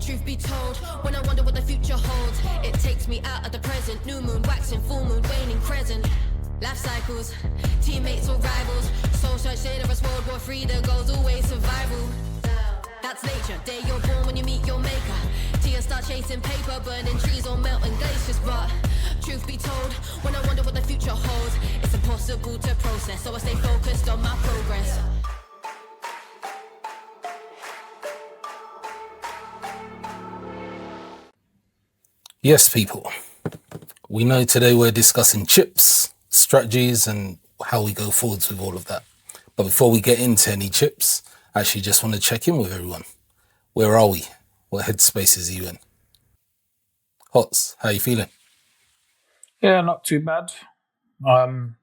Truth be told, when I wonder what the future holds, it takes me out of the present. New moon waxing, full moon waning, crescent. Life cycles, teammates or rivals. Soul search, say there was World War III, the goal's always survival. That's nature, day you're born when you meet your maker. Tears start chasing paper, burning trees or melting glaciers. But truth be told, when I wonder what the future holds, it's impossible to process, so I stay focused on my progress. Yes, people. We know today we're discussing chips, strategies, and how we go forwards with all of that. But before we get into any chips, I actually just want to check in with everyone. Where are we? What headspaces are you in? Hots, how are you feeling? Yeah, not too bad. To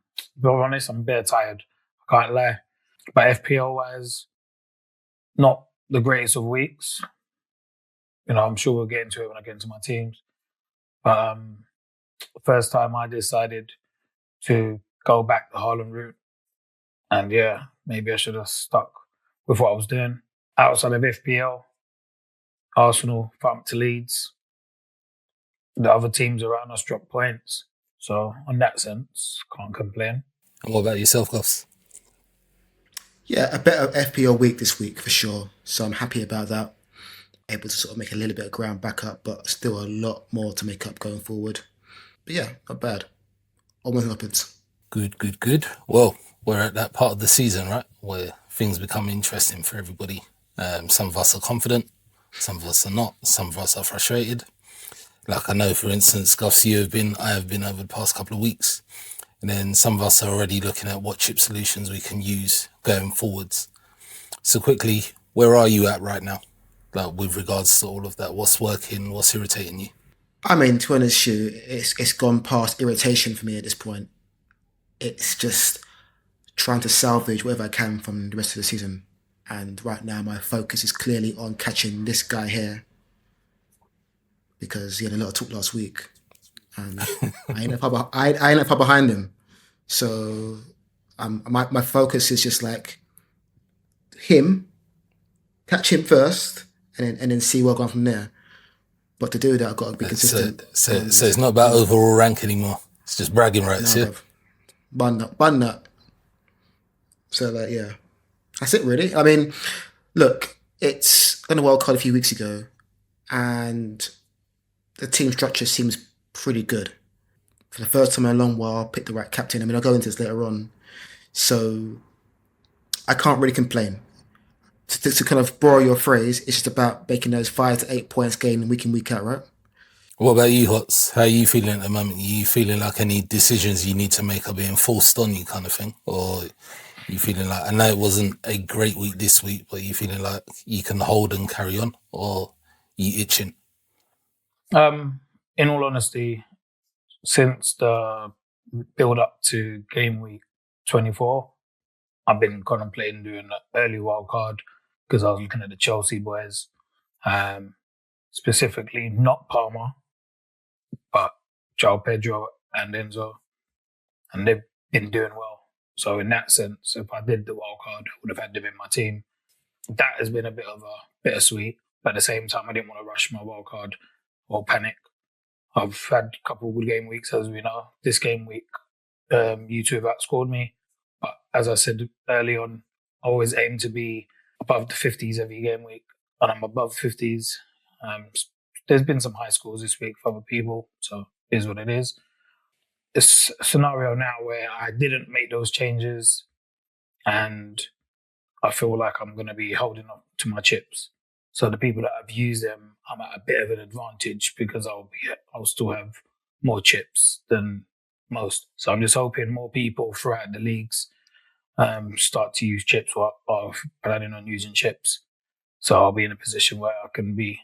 be honest, I'm a bit tired. I can't lie. But FPL-wise, not the greatest of weeks. You know, I'm sure we'll get into it when I get into my teams. But the first time I decided to go back the Haaland route. And yeah, maybe I should have stuck with what I was doing. Outside of FPL, Arsenal thumped to Leeds. The other teams around us dropped points. So in that sense, can't complain. And what about yourself, Guffs? Yeah, a better FPL week this week for sure. So I'm happy about that. Able to sort of make a little bit of ground back up, but still a lot more to make up going forward. But yeah, not bad. Almost upwards. Good. Well, we're at that part of the season, right, where things become interesting for everybody. Some of us are confident, some of us are not, some of us are frustrated. Like I know, for instance, Guffs, I have been over the past couple of weeks. And then some of us are already looking at what chip solutions we can use going forwards. So quickly, where are you at right now? Like with regards to all of that, what's working, what's irritating you? I mean, to be honest, it's gone past irritation for me at this point. It's just trying to salvage whatever I can from the rest of the season. And right now, my focus is clearly on catching this guy here because he had a lot of talk last week, and I ain't that far behind him. So my focus is just like him, catch him first, and then see where I go from there. But to do that, I've got to be consistent. So it's not about overall rank anymore. It's just bragging rights, yeah? Bun nut. So, yeah. That's it, really. I mean, look, it's on a Wildcard a few weeks ago, and the team structure seems pretty good. For the first time in a long while, I picked the right captain. I mean, I'll go into this later on. So, I can't really complain. To kind of borrow your phrase, it's just about making those 5 to 8 points gain week in, week out, right? What about you, Hots? How are you feeling at the moment? Are you feeling like any decisions you need to make are being forced on you kind of thing? Or you feeling like, I know it wasn't a great week this week, but you feeling like you can hold and carry on? Or you itching? In all honesty, since the build up to game week 24, I've been contemplating doing an early wildcard because I was looking at the Chelsea boys, specifically not Palmer, but João Pedro and Enzo, and they've been doing well. So in that sense, if I did the wildcard, I would have had them in my team. That has been a bit of a bittersweet, but at the same time, I didn't want to rush my wildcard or panic. I've had a couple of good game weeks, as we know. This game week, you two have outscored me. But as I said early on, I always aim to be above the 50s every game week, and I'm above 50s. There's been some high scores this week for other people, so it is what it is. It's a scenario now where I didn't make those changes, and I feel like I'm going to be holding on to my chips. So the people that have used them, I'm at a bit of an advantage because I'll still have more chips than most. So I'm just hoping more people throughout the leagues start to use chips or are planning on using chips. So I'll be in a position where I can be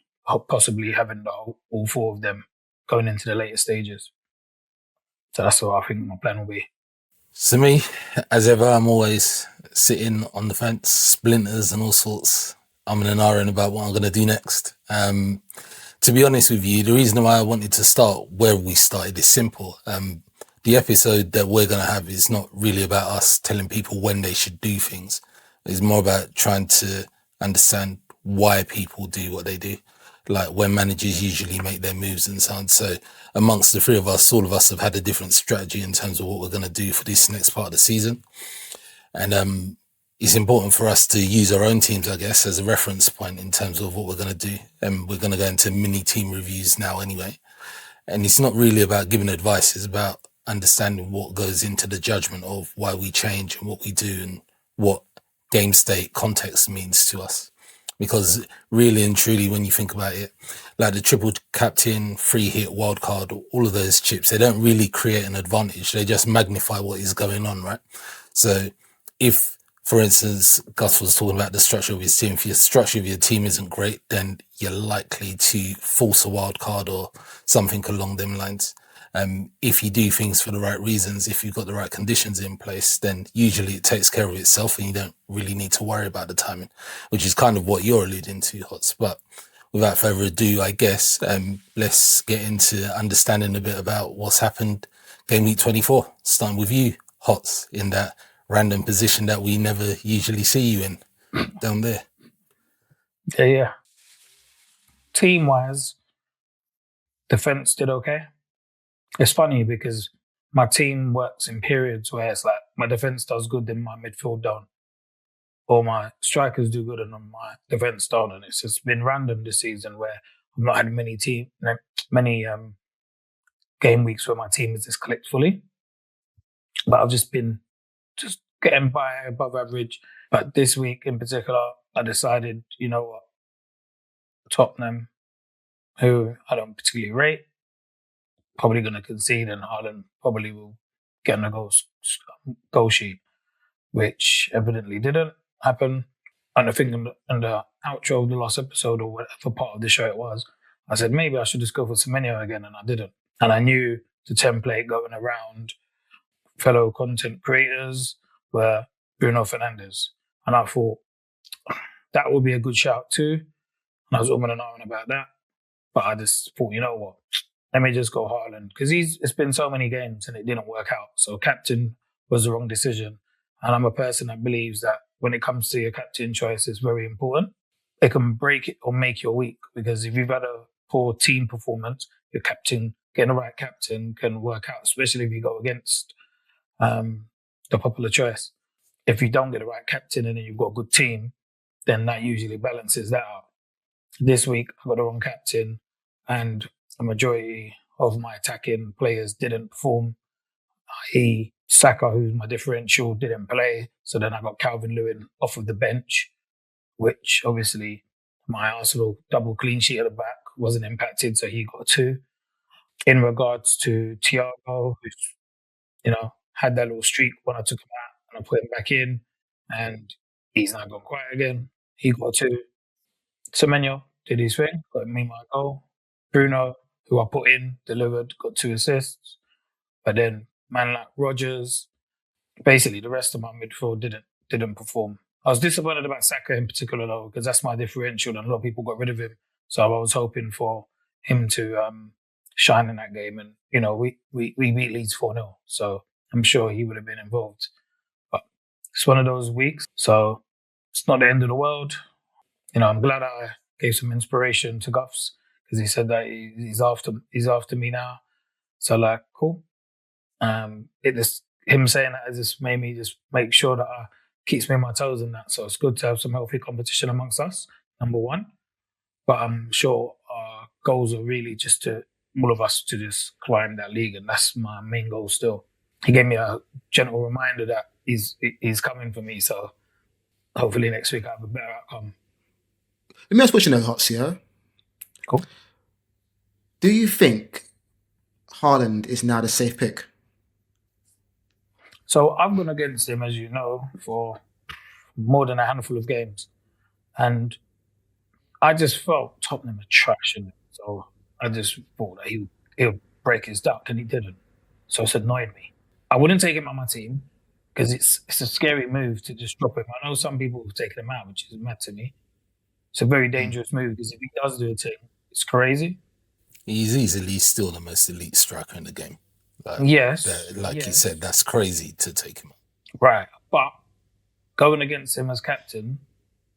possibly having all four of them going into the later stages. So that's what I think my plan will be. So me, as ever, I'm always sitting on the fence, splinters and all sorts. I'm in an iron about what I'm going to do next. To be honest with you, the reason why I wanted to start where we started is simple. The episode that we're going to have is not really about us telling people when they should do things. It's more about trying to understand why people do what they do. like when managers usually make their moves and so on. So amongst the three of us, all of us have had a different strategy in terms of what we're going to do for this next part of the season. And it's important for us to use our own teams, I guess, as a reference point in terms of what we're going to do. And we're going to go into mini team reviews now anyway. And it's not really about giving advice. It's about understanding what goes into the judgment of why we change and what we do and what game state context means to us. Because really and truly, when you think about it, like the triple captain, free hit, wildcard, all of those chips, they don't really create an advantage. They just magnify what is going on, right? So if, for instance, Gus was talking about the structure of his team, if your structure of your team isn't great, then you're likely to force a wild card or something along them lines. If you do things for the right reasons, if you've got the right conditions in place, then usually it takes care of itself and you don't really need to worry about the timing, which is kind of what you're alluding to, Hots. But without further ado, I guess, let's get into understanding a bit about what's happened game week 24, starting with you, Hots, in that random position that we never usually see you in down there. Yeah. Team-wise, defence did okay. It's funny because my team works in periods where it's like my defence does good and my midfield don't, or my strikers do good and my defence don't. And it's just been random this season where I've not had many game weeks where my team has just clicked fully. But I've just been getting by above average. But this week in particular, I decided, you know what, Tottenham, who I don't particularly rate, probably going to concede, and Haaland probably will get on a goal sheet, which evidently didn't happen. And I think in the outro of the last episode, or whatever part of the show it was, I said maybe I should just go for Semenyo again, and I didn't. And I knew the template going around fellow content creators were Bruno Fernandes. And I thought that would be a good shout too. And I was umming and ahhing about that. But I just thought, you know what? Let me just go Haaland. Because it's been so many games and it didn't work out. So captain was the wrong decision. And I'm a person that believes that when it comes to your captain choice, it's very important. It can break it or make your week. Because if you've had a poor team performance, your captain, getting the right captain can work out, especially if you go against the popular choice. If you don't get the right captain and then you've got a good team, then that usually balances that out. This week, I got the wrong captain and a majority of my attacking players didn't perform. i.e. Saka, who's my differential, didn't play. So then I got Calvin Lewin off of the bench, which obviously my Arsenal double clean sheet at the back wasn't impacted, so he got 2. In regards to Thiago, who's, had that little streak when I took him out and I put him back in, and he's now gone quiet again. He got 2. Semenyo did his thing, got me my goal. Bruno, who I put in, delivered, got 2 assists. But then man like Rodgers, basically the rest of my midfield didn't perform. I was disappointed about Saka in particular though, because that's my differential and a lot of people got rid of him. So I was hoping for him to shine in that game. And, we beat Leeds 4-0. So I'm sure he would have been involved. But it's one of those weeks. So it's not the end of the world. I'm glad I gave some inspiration to Guffs because he said that he's after me now. So cool. Him saying that has just made me just make sure that I keeps me on my toes in that. So it's good to have some healthy competition amongst us, number one. But I'm sure our goals are really just to all of us to just climb that league, and that's my main goal still. He gave me a gentle reminder that he's coming for me. So hopefully next week I have a better outcome. Let me ask a question, Hots, yeah? Cool. Do you think Haaland is now the safe pick? So I've gone against him, as you know, for more than a handful of games. And I just felt Tottenham were trash in it. So I just thought that he'll break his duck, and he didn't. So it's annoyed me. I wouldn't take him on my team because it's a scary move to just drop him. I know some people have taken him out, which is mad to me. It's a very dangerous move because if he does do a thing, it's crazy. He's easily still the most elite striker in the game. Yes. You said, that's crazy to take him out. Right. But going against him as captain,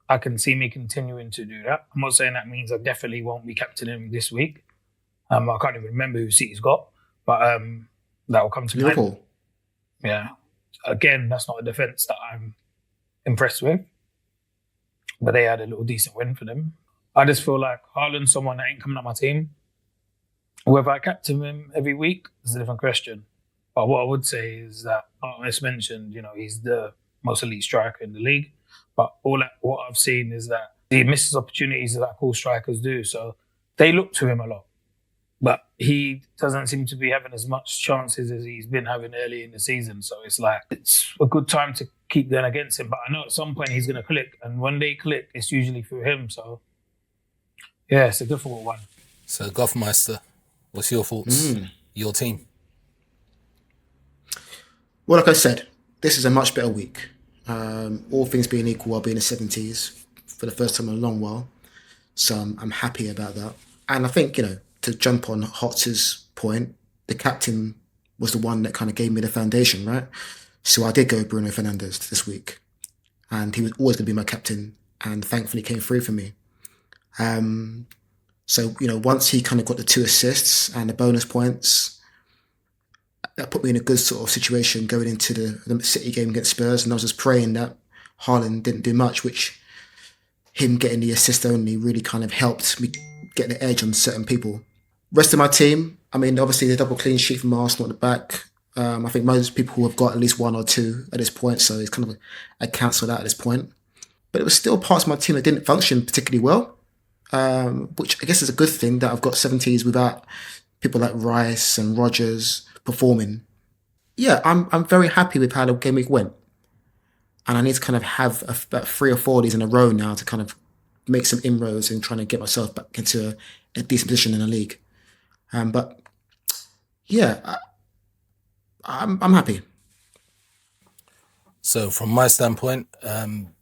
I can see me continuing to do that. I'm not saying that means I definitely won't be captaining him this week. I can't even remember who City's got, but that will come to mind. Liverpool. Yeah. Again, that's not a defence that I'm impressed with, but they had a little decent win for them. I just feel like Haaland's someone that ain't coming up my team. Whether I captain him every week is a different question. But what I would say is that, as mentioned, he's the most elite striker in the league. But what I've seen is that he misses opportunities that all strikers do. So they look to him a lot. But he doesn't seem to be having as much chances as he's been having early in the season. So it's a good time to keep going against him. But I know at some point he's going to click. And when they click, it's usually through him. So, yeah, it's a difficult one. So, Goffmeister, what's your thoughts? Your team? Well, like I said, this is a much better week. All things being equal, I'll be in the 70s for the first time in a long while. So I'm happy about that. And I think, to jump on Hotz's point, the captain was the one that kind of gave me the foundation, right? So I did go Bruno Fernandes this week. And he was always going to be my captain. And thankfully came through for me. So, once he kind of got the 2 assists and the bonus points, that put me in a good sort of situation going into the City game against Spurs. And I was just praying that Haaland didn't do much, which him getting the assist only really kind of helped me get the edge on certain people. Rest of my team, obviously the double clean sheet from Arsenal at the back. I think most people have got at least 1 or 2 at this point, so it's kind of I cancelled out at this point. But it was still parts of my team that didn't function particularly well, which I guess is a good thing that I've got 70s without people like Rice and Rodgers performing. Yeah, I'm very happy with how the game week went. And I need to kind of have about 3 or 4 of these in a row now to kind of make some inroads and trying to get myself back into a decent position in the league. But yeah, I'm happy. So from my standpoint,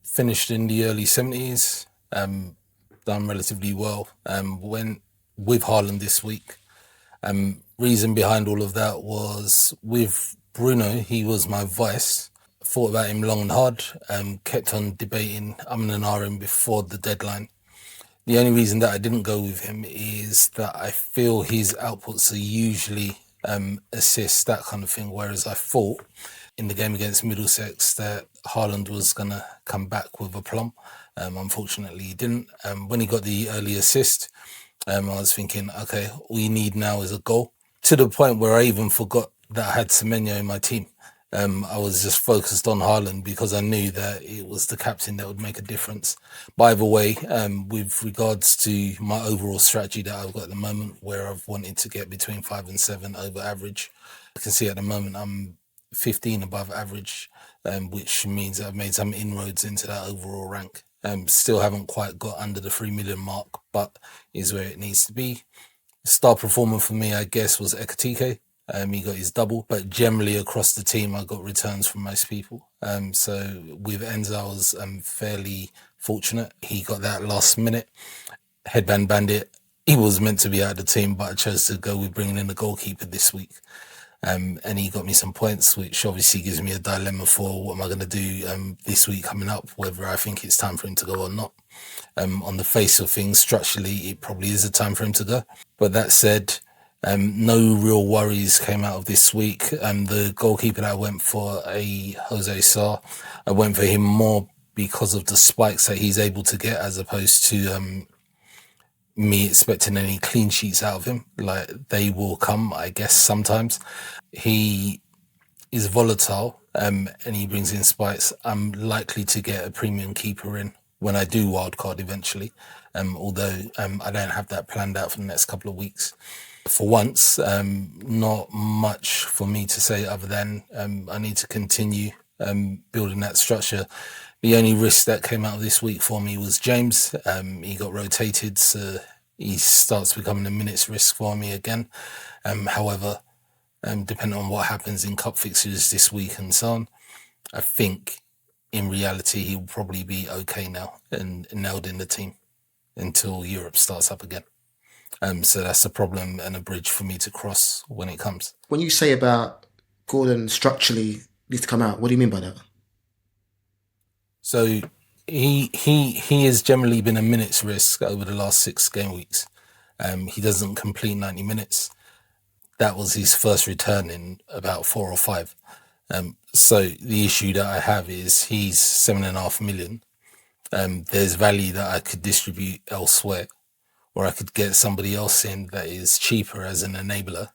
finished in the early 70s, done relatively well. Went with Haaland this week. Reason behind all of that was with Bruno, he was my vice. Thought about him long and hard, kept on debating, and ahhing before the deadline. The only reason that I didn't go with him is that I feel his outputs are usually assists, that kind of thing, whereas I thought in the game against Middlesex that Haaland was going to come back with a plum. Unfortunately, he didn't. When he got the early assist, I was thinking, okay, all you need now is a goal. To the point where I even forgot that I had Semenyo in my team. I was just focused on Haaland because I knew that it was the captain that would make a difference. By the way, with regards to my overall strategy that I've got at the moment, where I've wanted to get between 5 and 7 over average, I can see at the moment I'm 15 above average, which means I've made some inroads into that overall rank. Still haven't quite got under the 3 million mark, but is where it needs to be. Star performer for me, I guess, was Ekatike. He got his double, but generally across the team, I got returns from most people. So with Enzo, I was fairly fortunate. He got that last minute headband bandit. He was meant to be out of the team, but I chose to go with bringing in the goalkeeper this week. And he got me some points, which obviously gives me a dilemma for what am I going to do this week coming up, whether I think it's time for him to go or not. On the face of things, structurally, it probably is a time for him to go. But that said, no real worries came out of this week. The goalkeeper that I went for, Jose Sarr, I went for him more because of the spikes that he's able to get as opposed to me expecting any clean sheets out of him. Like, they will come, I guess, sometimes. He is volatile and he brings in spikes. I'm likely to get a premium keeper in when I do wildcard eventually, although I don't have that planned out for the next couple of weeks. For once, not much for me to say other than I need to continue building that structure. The only risk that came out of this week for me was James. He got rotated, so he starts becoming a minutes risk for me again. However, depending on what happens in cup fixtures this week and so on, I think in reality he'll probably be okay now and nailed in the team until Europe starts up again. So that's a problem and a bridge for me to cross when it comes. When you say about Gordon structurally needs to come out, what do you mean by that? So he has generally been a minutes risk over the last 6 game weeks. He doesn't complete 90 minutes. That was his first return in about 4 or 5. So the issue that I have is he's 7.5 million. There's value that I could distribute elsewhere, or I could get somebody else in that is cheaper as an enabler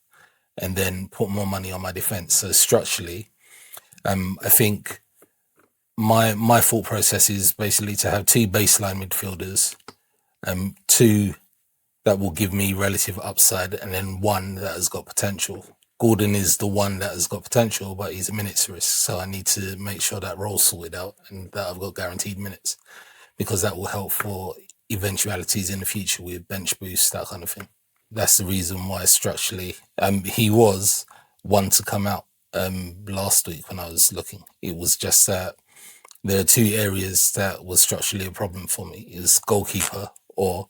and then put more money on my defense. So structurally, I think my thought process is basically to have 2 baseline midfielders, 2 that will give me relative upside, and then 1 that has got potential. Gordon is the one that has got potential, but he's a minutes risk. So I need to make sure that role's sorted out and that I've got guaranteed minutes, because that will help for eventualities in the future with bench boosts, that kind of thing. That's the reason why structurally, he was one to come out last week when I was looking. It was just that there are 2 areas that was structurally a problem for me. Is goalkeeper, or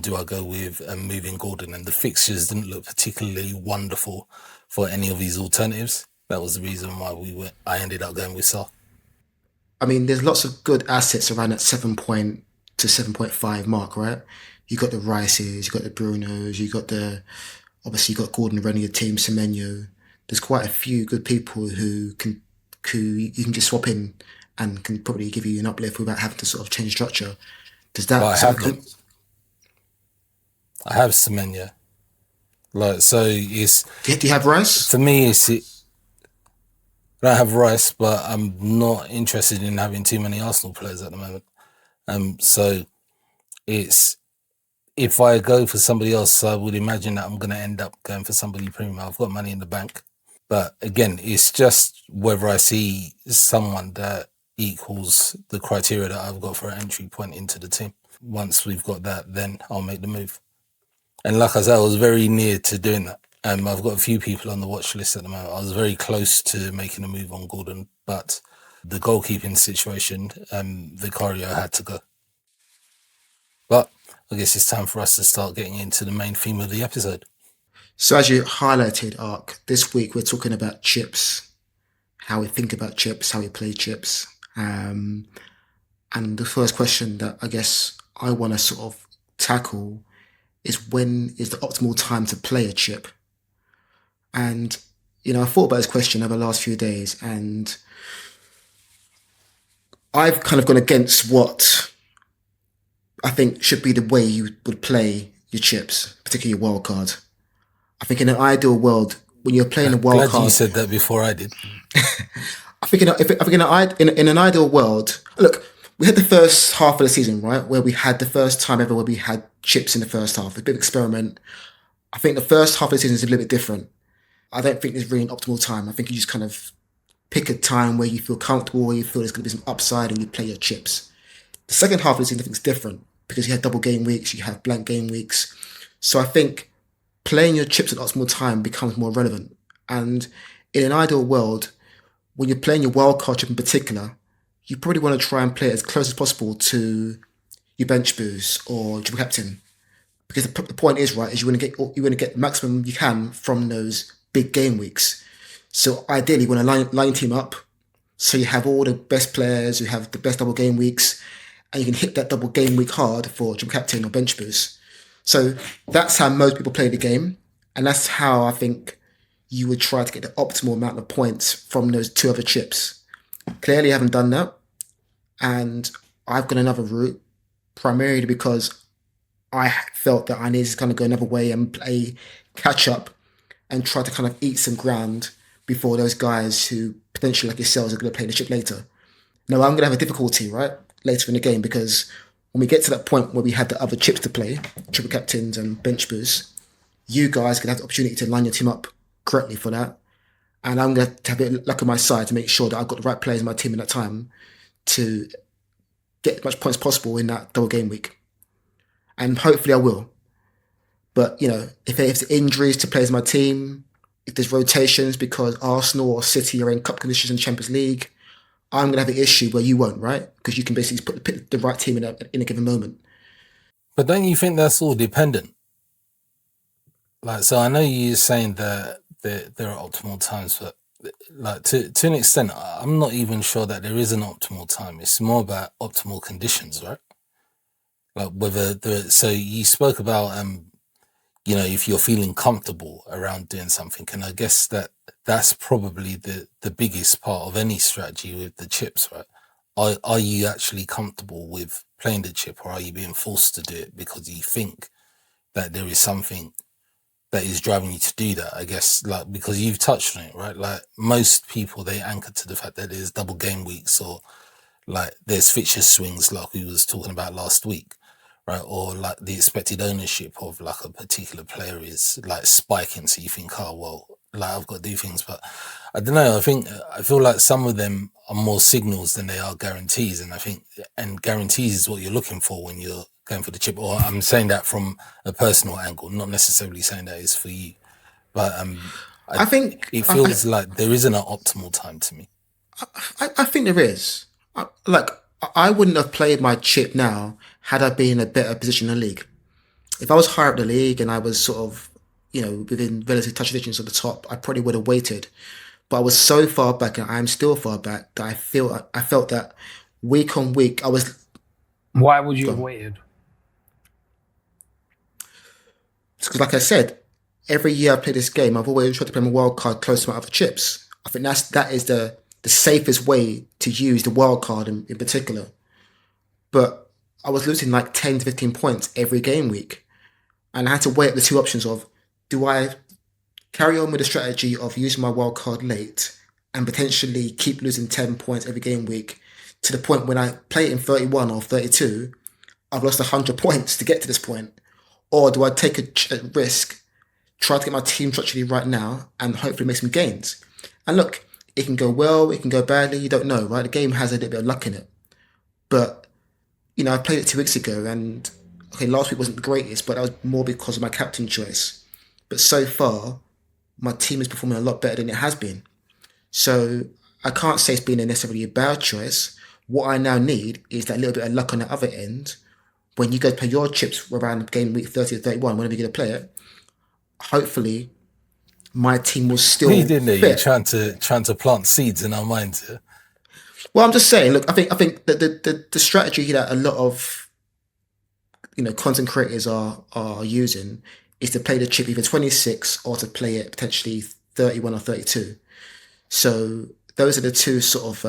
do I go with moving Gordon? And the fixtures didn't look particularly wonderful for any of these alternatives. That was the reason why I ended up going with Saar. I mean, there's lots of good assets around that 7 to 7.5 mark, right? You got the Rices, you got the Brunos, obviously you got Gordon running your team, Semenyo. There's quite a few good people who you can just swap in and can probably give you an uplift without having to sort of change structure. Does that? I have Semenyo. Like, so it's. Do you have Rice? For me, I don't have Rice, but I'm not interested in having too many Arsenal players at the moment. So it's, if I go for somebody else, I would imagine that I'm going to end up going for somebody premium. I've got money in the bank, but again, it's just whether I see someone that equals the criteria that I've got for an entry point into the team. Once we've got that, then I'll make the move. And like I said, I was very near to doing that. I've got a few people on the watch list at the moment. I was very close to making a move on Gordon, but the goalkeeping situation, Vicario had to go. But I guess it's time for us to start getting into the main theme of the episode. So as you highlighted, Ark, this week we're talking about chips, how we think about chips, how we play chips. And the first question that I guess I want to sort of tackle is, when is the optimal time to play a chip? And, I thought about this question over the last few days, and I've kind of gone against what I think should be the way you would play your chips, particularly your wildcard. I think in an ideal world, when you're playing a wildcard... Glad you said that before I did. I think in an ideal world... Look, we had the first half of the season, right, where we had the first time ever where we had chips in the first half. A bit of experiment. I think the first half of the season is a little bit different. I don't think there's really an optimal time. I think you just kind of pick a time where you feel comfortable, where you feel there's going to be some upside, and you play your chips. The second half of the season, I think, is different, because you have double game weeks, you have blank game weeks. So I think playing your chips at optimal time becomes more relevant. And in an ideal world, when you're playing your wildcard chip in particular, you probably want to try and play it as close as possible to your bench boost or triple captain, because the point is, right, is you want to get the maximum you can from those big game weeks. So ideally, you want to line your team up so you have all the best players, you have the best double game weeks, and you can hit that double game week hard for triple captain or bench boost. So that's how most people play the game, and that's how I think you would try to get the optimal amount of points from those 2 other chips. Clearly, I haven't done that, and I've got another route, primarily because I felt that I needed to kind of go another way and play catch up and try to kind of eat some ground before those guys who potentially, like yourselves, are going to play the chip later. Now, I'm going to have a difficulty, right, later in the game, because when we get to that point where we have the other chips to play, triple captains and bench boosts, you guys can have the opportunity to line your team up correctly for that. And I'm going to have a bit of luck on my side to make sure that I've got the right players in my team in that time to get as much points as possible in that double game week. And hopefully I will. But, if there's injuries to players in my team, if there's rotations because Arsenal or City are in cup conditions in Champions League, I'm going to have an issue where you won't, right? Because you can basically put the right team in a given moment. But don't you think that's all dependent? So I know you're saying that there are optimal times, but like to an extent, I'm not even sure that there is an optimal time. It's more about optimal conditions, right? Like whether so you spoke about if you're feeling comfortable around doing something, and I guess that's probably the biggest part of any strategy with the chips, right? Are you actually comfortable with playing the chip, or are you being forced to do it because you think that there is something that is driving you to do that? I guess, like, because you've touched on it, right? Like most people, they anchor to the fact that there's double game weeks, or like there's fixture swings, like we was talking about last week, right? Or like the expected ownership of like a particular player is like spiking, so you think, oh well, like I've got to do things. But I don't know, I feel like some of them are more signals than they are guarantees, and guarantees is what you're looking for when you're going for the chip. Or I'm saying that from a personal angle, not necessarily saying that is for you, but I think it feels like there isn't an optimal time to me. I think there is. I wouldn't have played my chip now had I been in a better position in the league. If I was higher up the league and I was sort of, within relative touch distance of the top, I probably would have waited. But I was so far back, and I am still far back, that I felt that week on week I was. Why would you have waited? Because, like I said, every year I play this game, I've always tried to play my wild card close to my other chips. I think that is the safest way to use the wild card in particular. But I was losing like 10 to 15 points every game week. And I had to weigh up the two options of, do I carry on with the strategy of using my wild card late and potentially keep losing 10 points every game week to the point when I play it in 31 or 32, I've lost 100 points to get to this point? Or do I take a risk, try to get my team structurally right now and hopefully make some gains? And look, it can go well, it can go badly, you don't know, right? The game has a little bit of luck in it. But, I played it 2 weeks ago, and okay, last week wasn't the greatest, but that was more because of my captain choice. But so far, my team is performing a lot better than it has been. So I can't say it's been necessarily a bad choice. What I now need is that little bit of luck on the other end. When you go play your chips around game week 30 or 31, whenever you're going to play it, hopefully my team will still You didn't know, fit. you're trying to plant seeds in our minds. Yeah? Well, I'm just saying, look, I think that the strategy that a lot of content creators are using is to play the chip either 26 or to play it potentially 31 or 32. So those are the two sort of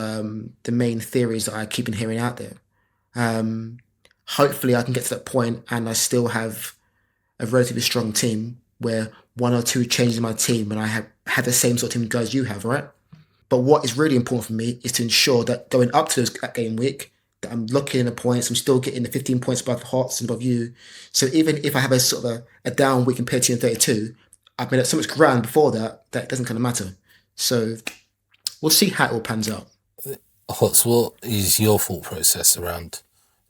the main theories that I keep on hearing out there. Hopefully I can get to that point and I still have a relatively strong team where one or two changes in my team and I have the same sort of team guys you have, right? But what is really important for me is to ensure that going up to that game week, that I'm locking in the points, I'm still getting the 15 points above Hearts and above you. So even if I have a sort of a down week compared to you in 32, I've made up so much ground before that it doesn't kind of matter. So we'll see how it all pans out. Hots, what is your thought process around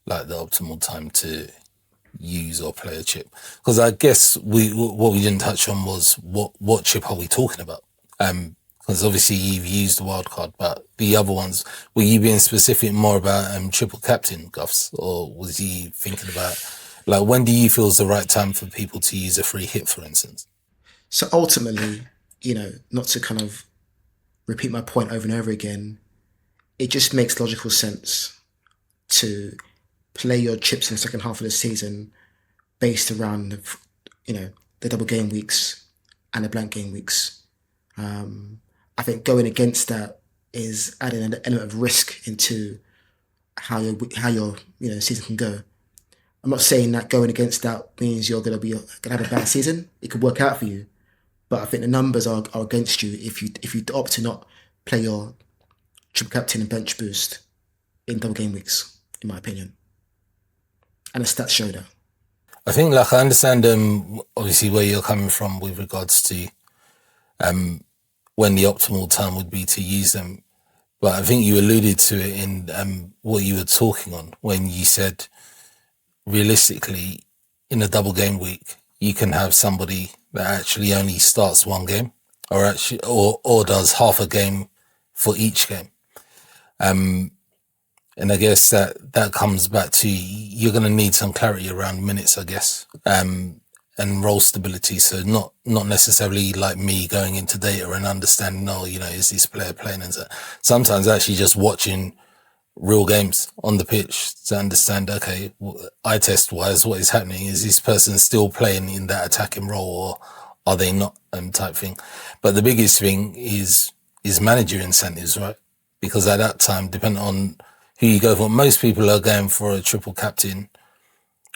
like the optimal time to use or play a chip? Because I guess what we didn't touch on was what chip are we talking about? Because obviously you've used the wild card, but the other ones, were you being specific more about triple captain, Guffs, or was you thinking about like when do you feel is the right time for people to use a free hit, for instance? So ultimately, not to kind of repeat my point over and over again, it just makes logical sense to play your chips in the second half of the season based around the double game weeks and the blank game weeks. I think going against that is adding an element of risk into how your season can go. I'm not saying that going against that means you're gonna have a bad season. It could work out for you, but I think the numbers are against you if you opt to not play your triple captain and bench boost in double game weeks, in my opinion. And the stats show that. I think, like, I understand obviously where you're coming from with regards to when the optimal time would be to use them, but I think you alluded to it in what you were talking on when you said realistically in a double game week you can have somebody that actually only starts one game or does half a game for each game. And I guess that comes back to you're going to need some clarity around minutes, I guess. And and role stability. So not necessarily like me going into data and understanding, is this player playing? And so sometimes actually just watching real games on the pitch to understand, okay, eye test wise, what is happening? Is this person still playing in that attacking role, or are they not, type thing? But the biggest thing is manager incentives, right? Because at that time, depending on who you go for, most people are going for a triple captain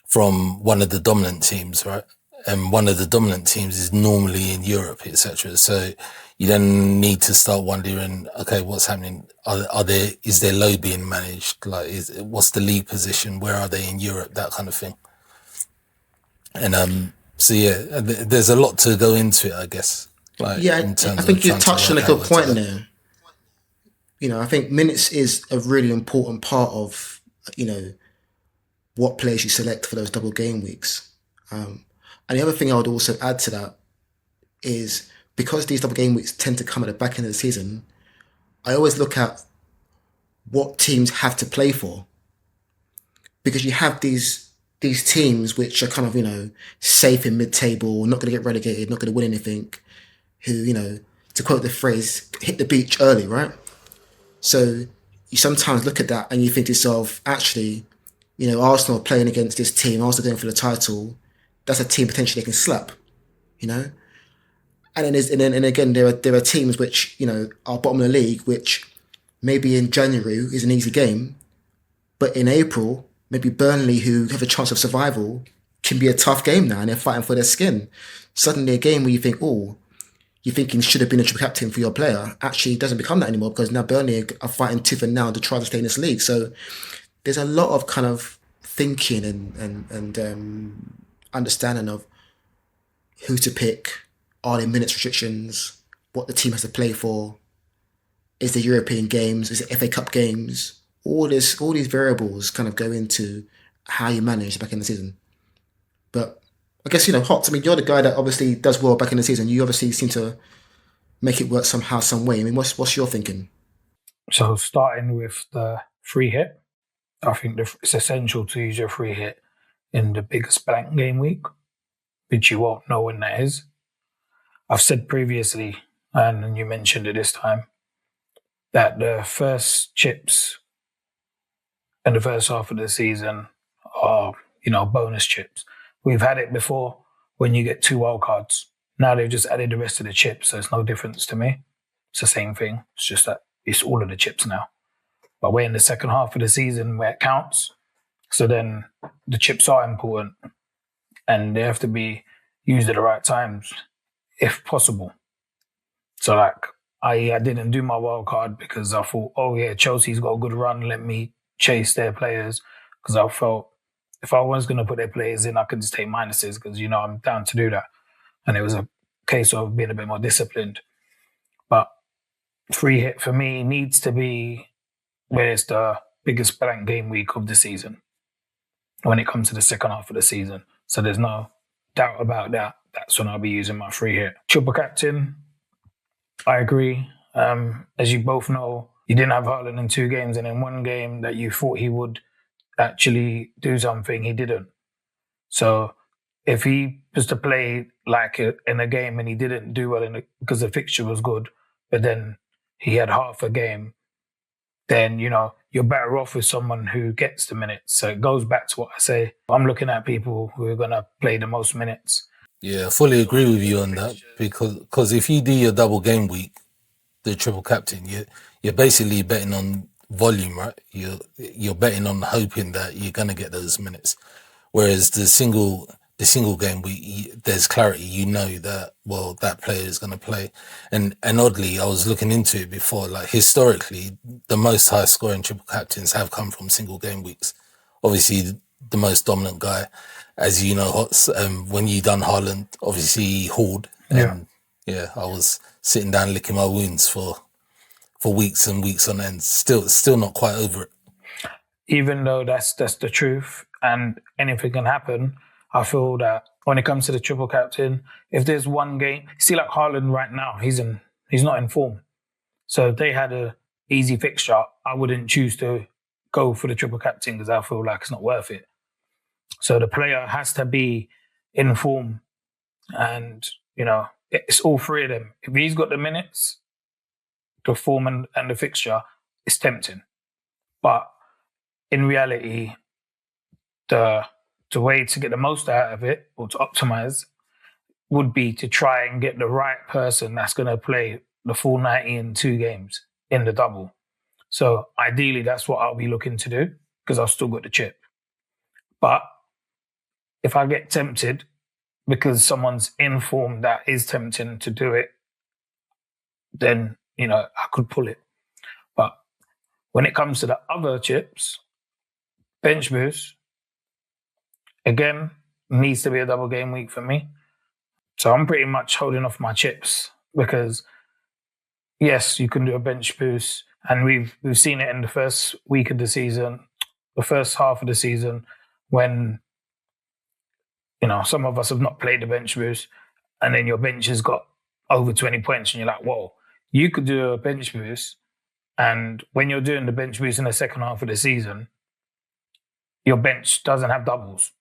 from one of the dominant teams, right? And one of the dominant teams is normally in Europe, etc. So you then need to start wondering, okay, what's happening? Is their load being managed? Like, what's the league position? Where are they in Europe? That kind of thing. And so yeah, there's a lot to go into it, I guess. Like, Yeah, in terms I think of you trying to touched on a work good out point where to- there. I think minutes is a really important part of, what players you select for those double game weeks. And the other thing I would also add to that is because these double game weeks tend to come at the back end of the season, I always look at what teams have to play for. Because you have these teams which are kind of, safe in mid-table, not going to get relegated, not going to win anything, who, to quote the phrase, hit the beach early, right? So you sometimes look at that and you think to yourself, actually, Arsenal playing against this team, Arsenal going for the title, that's a team potentially they can slap, And then again, there are teams which, are bottom of the league, which maybe in January is an easy game, but in April, maybe Burnley, who have a chance of survival, can be a tough game now and they're fighting for their skin. Suddenly a game where you think, you're thinking should have been a triple captain for your player, actually doesn't become that anymore because now Burnley are fighting tooth and nail to try to stay in this league. So there's a lot of kind of thinking and understanding of who to pick, are there minutes restrictions, what the team has to play for, is there European games, is it FA Cup games, all these variables kind of go into how you manage back in the season. But I guess, Hots, you're the guy that obviously does well back in the season. You obviously seem to make it work somehow, some way. What's your thinking? So starting with the free hit, I think it's essential to use your free hit in the biggest blank game week, which you won't know when that is. I've said previously, and you mentioned it this time, that the first chips in the first half of the season are, bonus chips. We've had it before when you get 2 wildcards. Now they've just added the rest of the chips, so it's no difference to me. It's the same thing. It's just that it's all of the chips now. But we're in the second half of the season where it counts. So then the chips are important and they have to be used at the right times, if possible. So I didn't do my wild card because I thought, Chelsea's got a good run. Let me chase their players, because I felt if I was going to put their players in, I could just take minuses because, I'm down to do that. And it was a case of being a bit more disciplined. But free hit for me needs to be where it's the biggest blank game week of the season when it comes to the second half of the season. So there's no doubt about that. That's when I'll be using my free hit. Triple captain, I agree. As you both know, you didn't have Haaland in 2 games, and in 1 game that you thought he would actually do something, he didn't. So if he was to play in a game and he didn't do well because the fixture was good, but then he had half a game, then, you're better off with someone who gets the minutes. So it goes back to what I say. I'm looking at people who are going to play the most minutes. Yeah, I fully agree with you on that because if you do your double game week, the triple captain, you're basically betting on volume, right? You're betting on hoping that you're gonna get those minutes. Whereas the single game week, there's clarity. That that player is gonna play. And oddly, I was looking into it before. Like historically, the most high scoring triple captains have come from single game weeks. Obviously, the most dominant guy, as you know, Hots, when you done Haaland, obviously he hauled. And I was sitting down licking my wounds for weeks and weeks on end. Still not quite over it. Even though that's the truth and anything can happen, I feel that when it comes to the triple captain, if there's one game, see like Haaland right now, he's not in form. So if they had a easy fixture, I wouldn't choose to go for the triple captain because I feel like it's not worth it. So the player has to be in form And, it's all three of them. If he's got the minutes, the form and the fixture, it's tempting. But in reality, the way to get the most out of it or to optimize would be to try and get the right person that's going to play the full 90 in 2 games in the double. So ideally, that's what I'll be looking to do because I've still got the chip. But if I get tempted because someone's in form that is tempting to do it, then, I could pull it. But when it comes to the other chips, bench boost, again, needs to be a double game week for me. So I'm pretty much holding off my chips because, yes, you can do a bench boost. And we've seen it in the first week of the season, the first half of the season, when, some of us have not played the bench boost and then your bench has got over 20 points and you're like, whoa, you could do a bench boost. And when you're doing the bench boost in the second half of the season, your bench doesn't have doubles.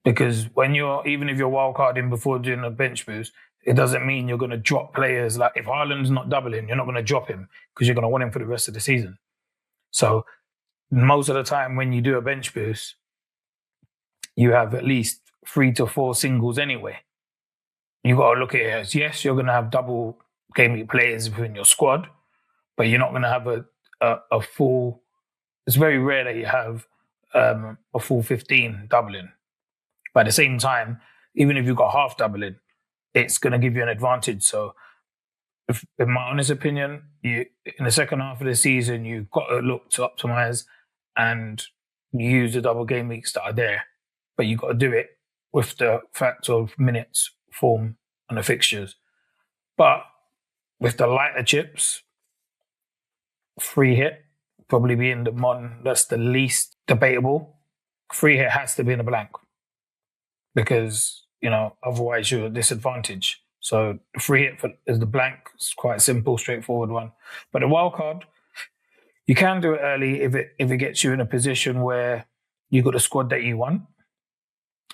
Because even if you're wildcarding before doing a bench boost, it doesn't mean you're going to drop players. Like if Haaland's not doubling, you're not going to drop him because you're going to want him for the rest of the season. So most of the time when you do a bench boost, you have at least 3 to 4 singles anyway. You got to look at it as, yes, you're going to have double game week players within your squad, but you're not going to have a full. It's very rare that you have a full 15 doubling. But at the same time, even if you've got half doubling, it's going to give you an advantage. So, in my honest opinion, in the second half of the season, you've got to look to optimize and use the double game weeks that are there. But you've got to do it with the fact of minutes, form, and the fixtures. But with the lighter chips, free hit probably being the one that's the least debatable. Free hit has to be in the blank. Because, otherwise you're at a disadvantage. So the free hit is the blank. It's quite a simple, straightforward one. But the wildcard, you can do it early if it gets you in a position where you got a squad that you want,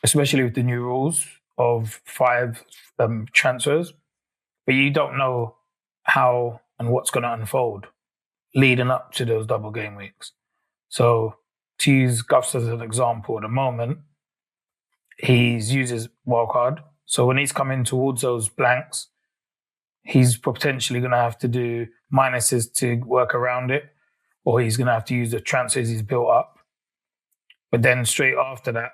especially with the new rules of 5 transfers. But you don't know how and what's going to unfold leading up to those double game weeks. So to use Guffs as an example at the moment, he's used his wildcard. So when he's coming towards those blanks, he's potentially going to have to do minuses to work around it, or he's going to have to use the transfers he's built up. But then straight after that,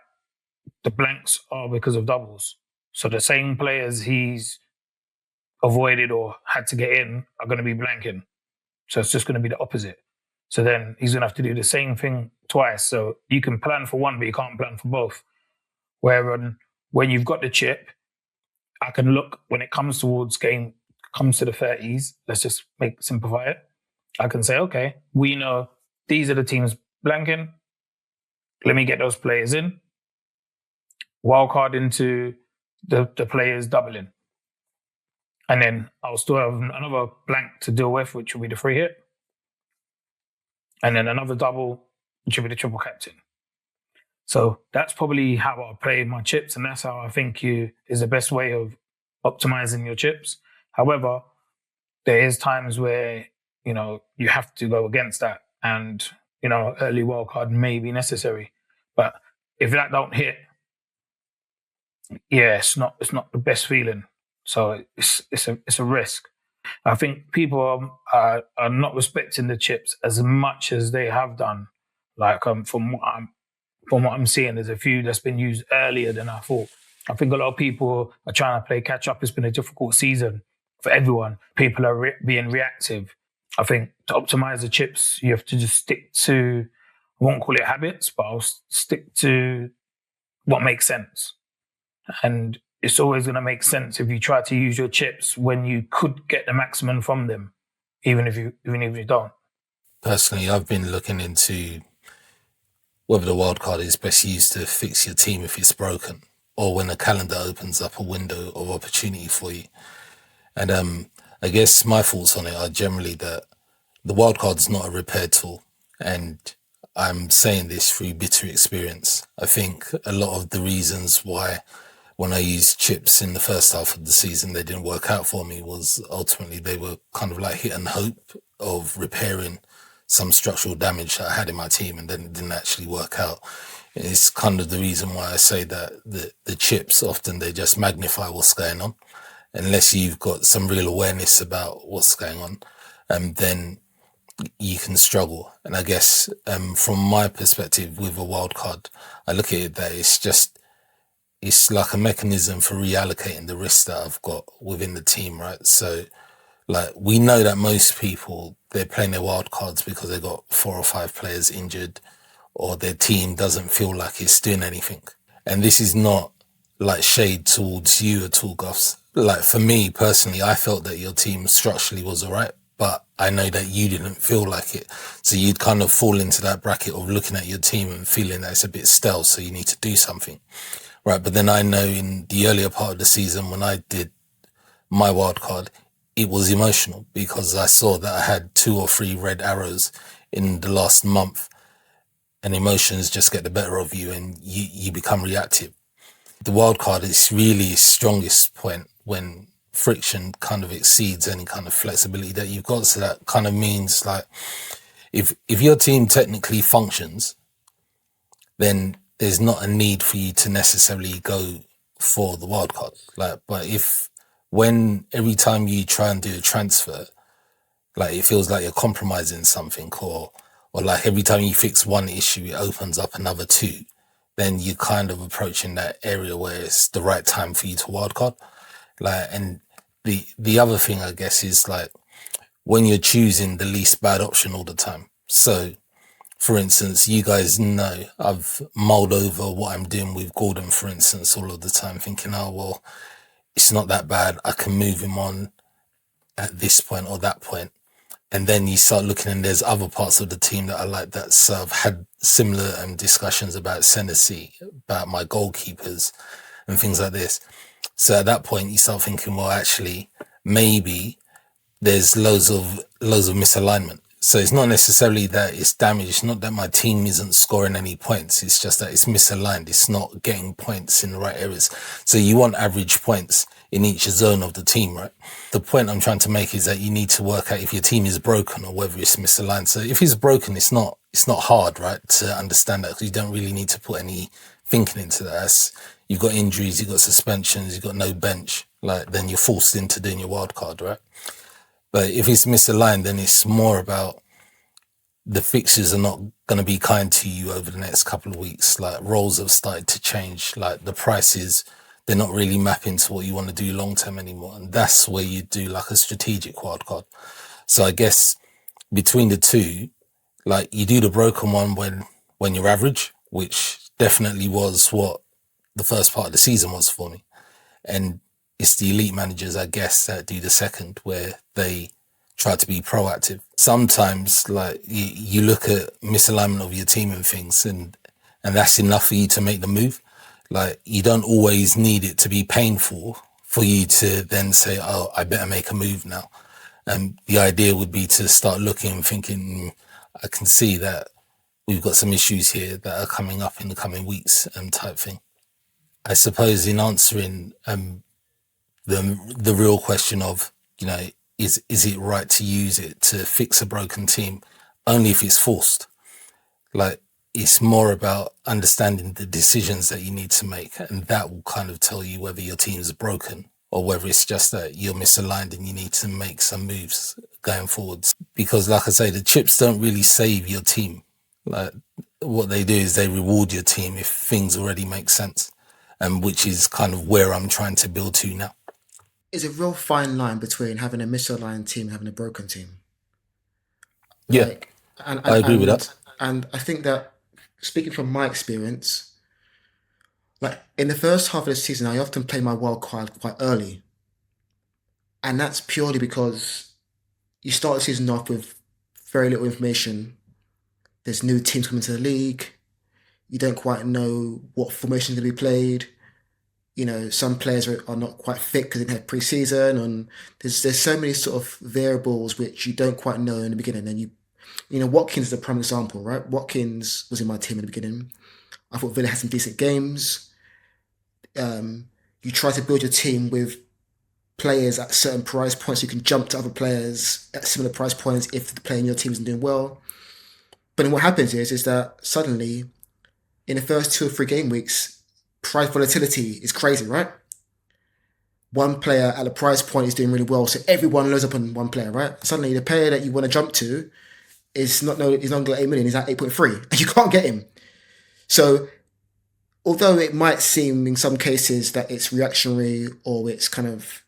the blanks are because of doubles. So the same players he's avoided or had to get in are going to be blanking. So it's just going to be the opposite. So then he's going to have to do the same thing twice. So you can plan for one, but you can't plan for both. Where when you've got the chip, I can look when it comes towards comes to the 30s, let's just simplify it. I can say, okay, we know these are the teams blanking. Let me get those players in. Wildcard into the players doubling. And then I'll still have another blank to deal with, which will be the free hit. And then another double, which will be the triple captain. So that's probably how I play my chips, and that's how I think is the best way of optimizing your chips. However, there is times where, you have to go against that, and, early wildcard may be necessary. But if that don't hit, it's not the best feeling. So it's a risk. I think people are not respecting the chips as much as they have done. Like from what I'm seeing, there's a few that's been used earlier than I thought. I think a lot of people are trying to play catch up. It's been a difficult season for everyone. People are being reactive. I think to optimize the chips, you have to just stick to, I won't call it habits, but I'll stick to what makes sense. And it's always going to make sense if you try to use your chips when you could get the maximum from them, even if you don't. Personally, I've been looking into whether the wildcard is best used to fix your team if it's broken, or when the calendar opens up a window of opportunity for you. And I guess my thoughts on it are generally that the wildcard's not a repair tool, and I'm saying this through bitter experience. I think a lot of the reasons why when I used chips in the first half of the season, they didn't work out for me. Was ultimately they were kind of like hit and hope of repairing some structural damage that I had in my team, and then it didn't actually work out. It's kind of the reason why I say that the chips often they just magnify what's going on, unless you've got some real awareness about what's going on, then you can struggle. And I guess from my perspective with a wild card, I look at it that it's like a mechanism for reallocating the risk that I've got within the team, right? So like we know that most people, they're playing their wild cards because they got 4 or 5 players injured or their team doesn't feel like it's doing anything. And this is not like shade towards you at all, Guffs. Like for me personally, I felt that your team structurally was all right, but I know that you didn't feel like it. So you'd kind of fall into that bracket of looking at your team and feeling that it's a bit stale, so you need to do something. Right, but then I know in the earlier part of the season when I did my wild card, it was emotional because I saw that I had 2 or 3 red arrows in the last month, and emotions just get the better of you and you become reactive. The wild card is really its strongest point when friction kind of exceeds any kind of flexibility that you've got. So that kind of means like if your team technically functions, then there's not a need for you to necessarily go for the wild card. Like, but when every time you try and do a transfer, like it feels like you're compromising something, or like every time you fix one issue, it opens up another 2, then you're kind of approaching that area where it's the right time for you to wild card. Like, and the other thing I guess is like when you're choosing the least bad option all the time. So, for instance, you guys know I've mulled over what I'm doing with Gordon, for instance, all of the time, thinking, oh, well, it's not that bad. I can move him on at this point or that point. And then you start looking and there's other parts of the team that I like that I've had similar discussions about Senesi, about my goalkeepers and things like this. So at that point, you start thinking, well, actually, maybe there's loads of misalignment. So it's not necessarily that it's damaged, not that my team isn't scoring any points. It's just that it's misaligned. It's not getting points in the right areas. So you want average points in each zone of the team, right? The point I'm trying to make is that you need to work out if your team is broken or whether it's misaligned. So if it's broken, it's not hard, right, to understand that, because you don't really need to put any thinking into that. You've got injuries, you've got suspensions, you've got no bench, like then you're forced into doing your wild card, right? But if it's misaligned, then it's more about the fixtures are not going to be kind to you over the next couple of weeks. Like roles have started to change. Like the prices, they're not really mapping to what you want to do long term anymore. And that's where you do like a strategic wildcard. So I guess between the two, like you do the broken one when you're average, which definitely was what the first part of the season was for me. And it's the elite managers, I guess, that do the second, where they try to be proactive. Sometimes, like you look at misalignment of your team and things, and that's enough for you to make the move. Like you don't always need it to be painful for you to then say, "Oh, I better make a move now." And the idea would be to start looking and thinking, "I can see that we've got some issues here that are coming up in the coming weeks," type thing. I suppose in answering the real question of, is it right to use it to fix a broken team? Only if it's forced. Like it's more about understanding the decisions that you need to make, and that will kind of tell you whether your team's broken or whether it's just that you're misaligned and you need to make some moves going forwards. Because like I say, the chips don't really save your team. Like what they do is they reward your team if things already make sense, and which is kind of where I'm trying to build to now. It's a real fine line between having a misaligned team and having a broken team. Yeah, Like, and I agree with that. And I think that speaking from my experience, like in the first half of the season, I often play my wild card quite early, and that's purely because you start the season off with very little information. There's new teams coming to the league. You don't quite know what formation is going to be played. Some players are not quite fit because they didn't have pre-season, and there's so many sort of variables which you don't quite know in the beginning. And Watkins is a prime example, right? Watkins was in my team in the beginning. I thought Villa had some decent games. you try to build your team with players at certain price points. You can jump to other players at similar price points if the player in your team isn't doing well. But then what happens is that suddenly, in the first 2 or 3 game weeks, price volatility is crazy, right? One player at a price point is doing really well, so everyone loads up on one player, right? Suddenly, the player that you want to jump to is not going to 8 million, he's at 8.3, and you can't get him. So, although it might seem in some cases that it's reactionary or it's kind of,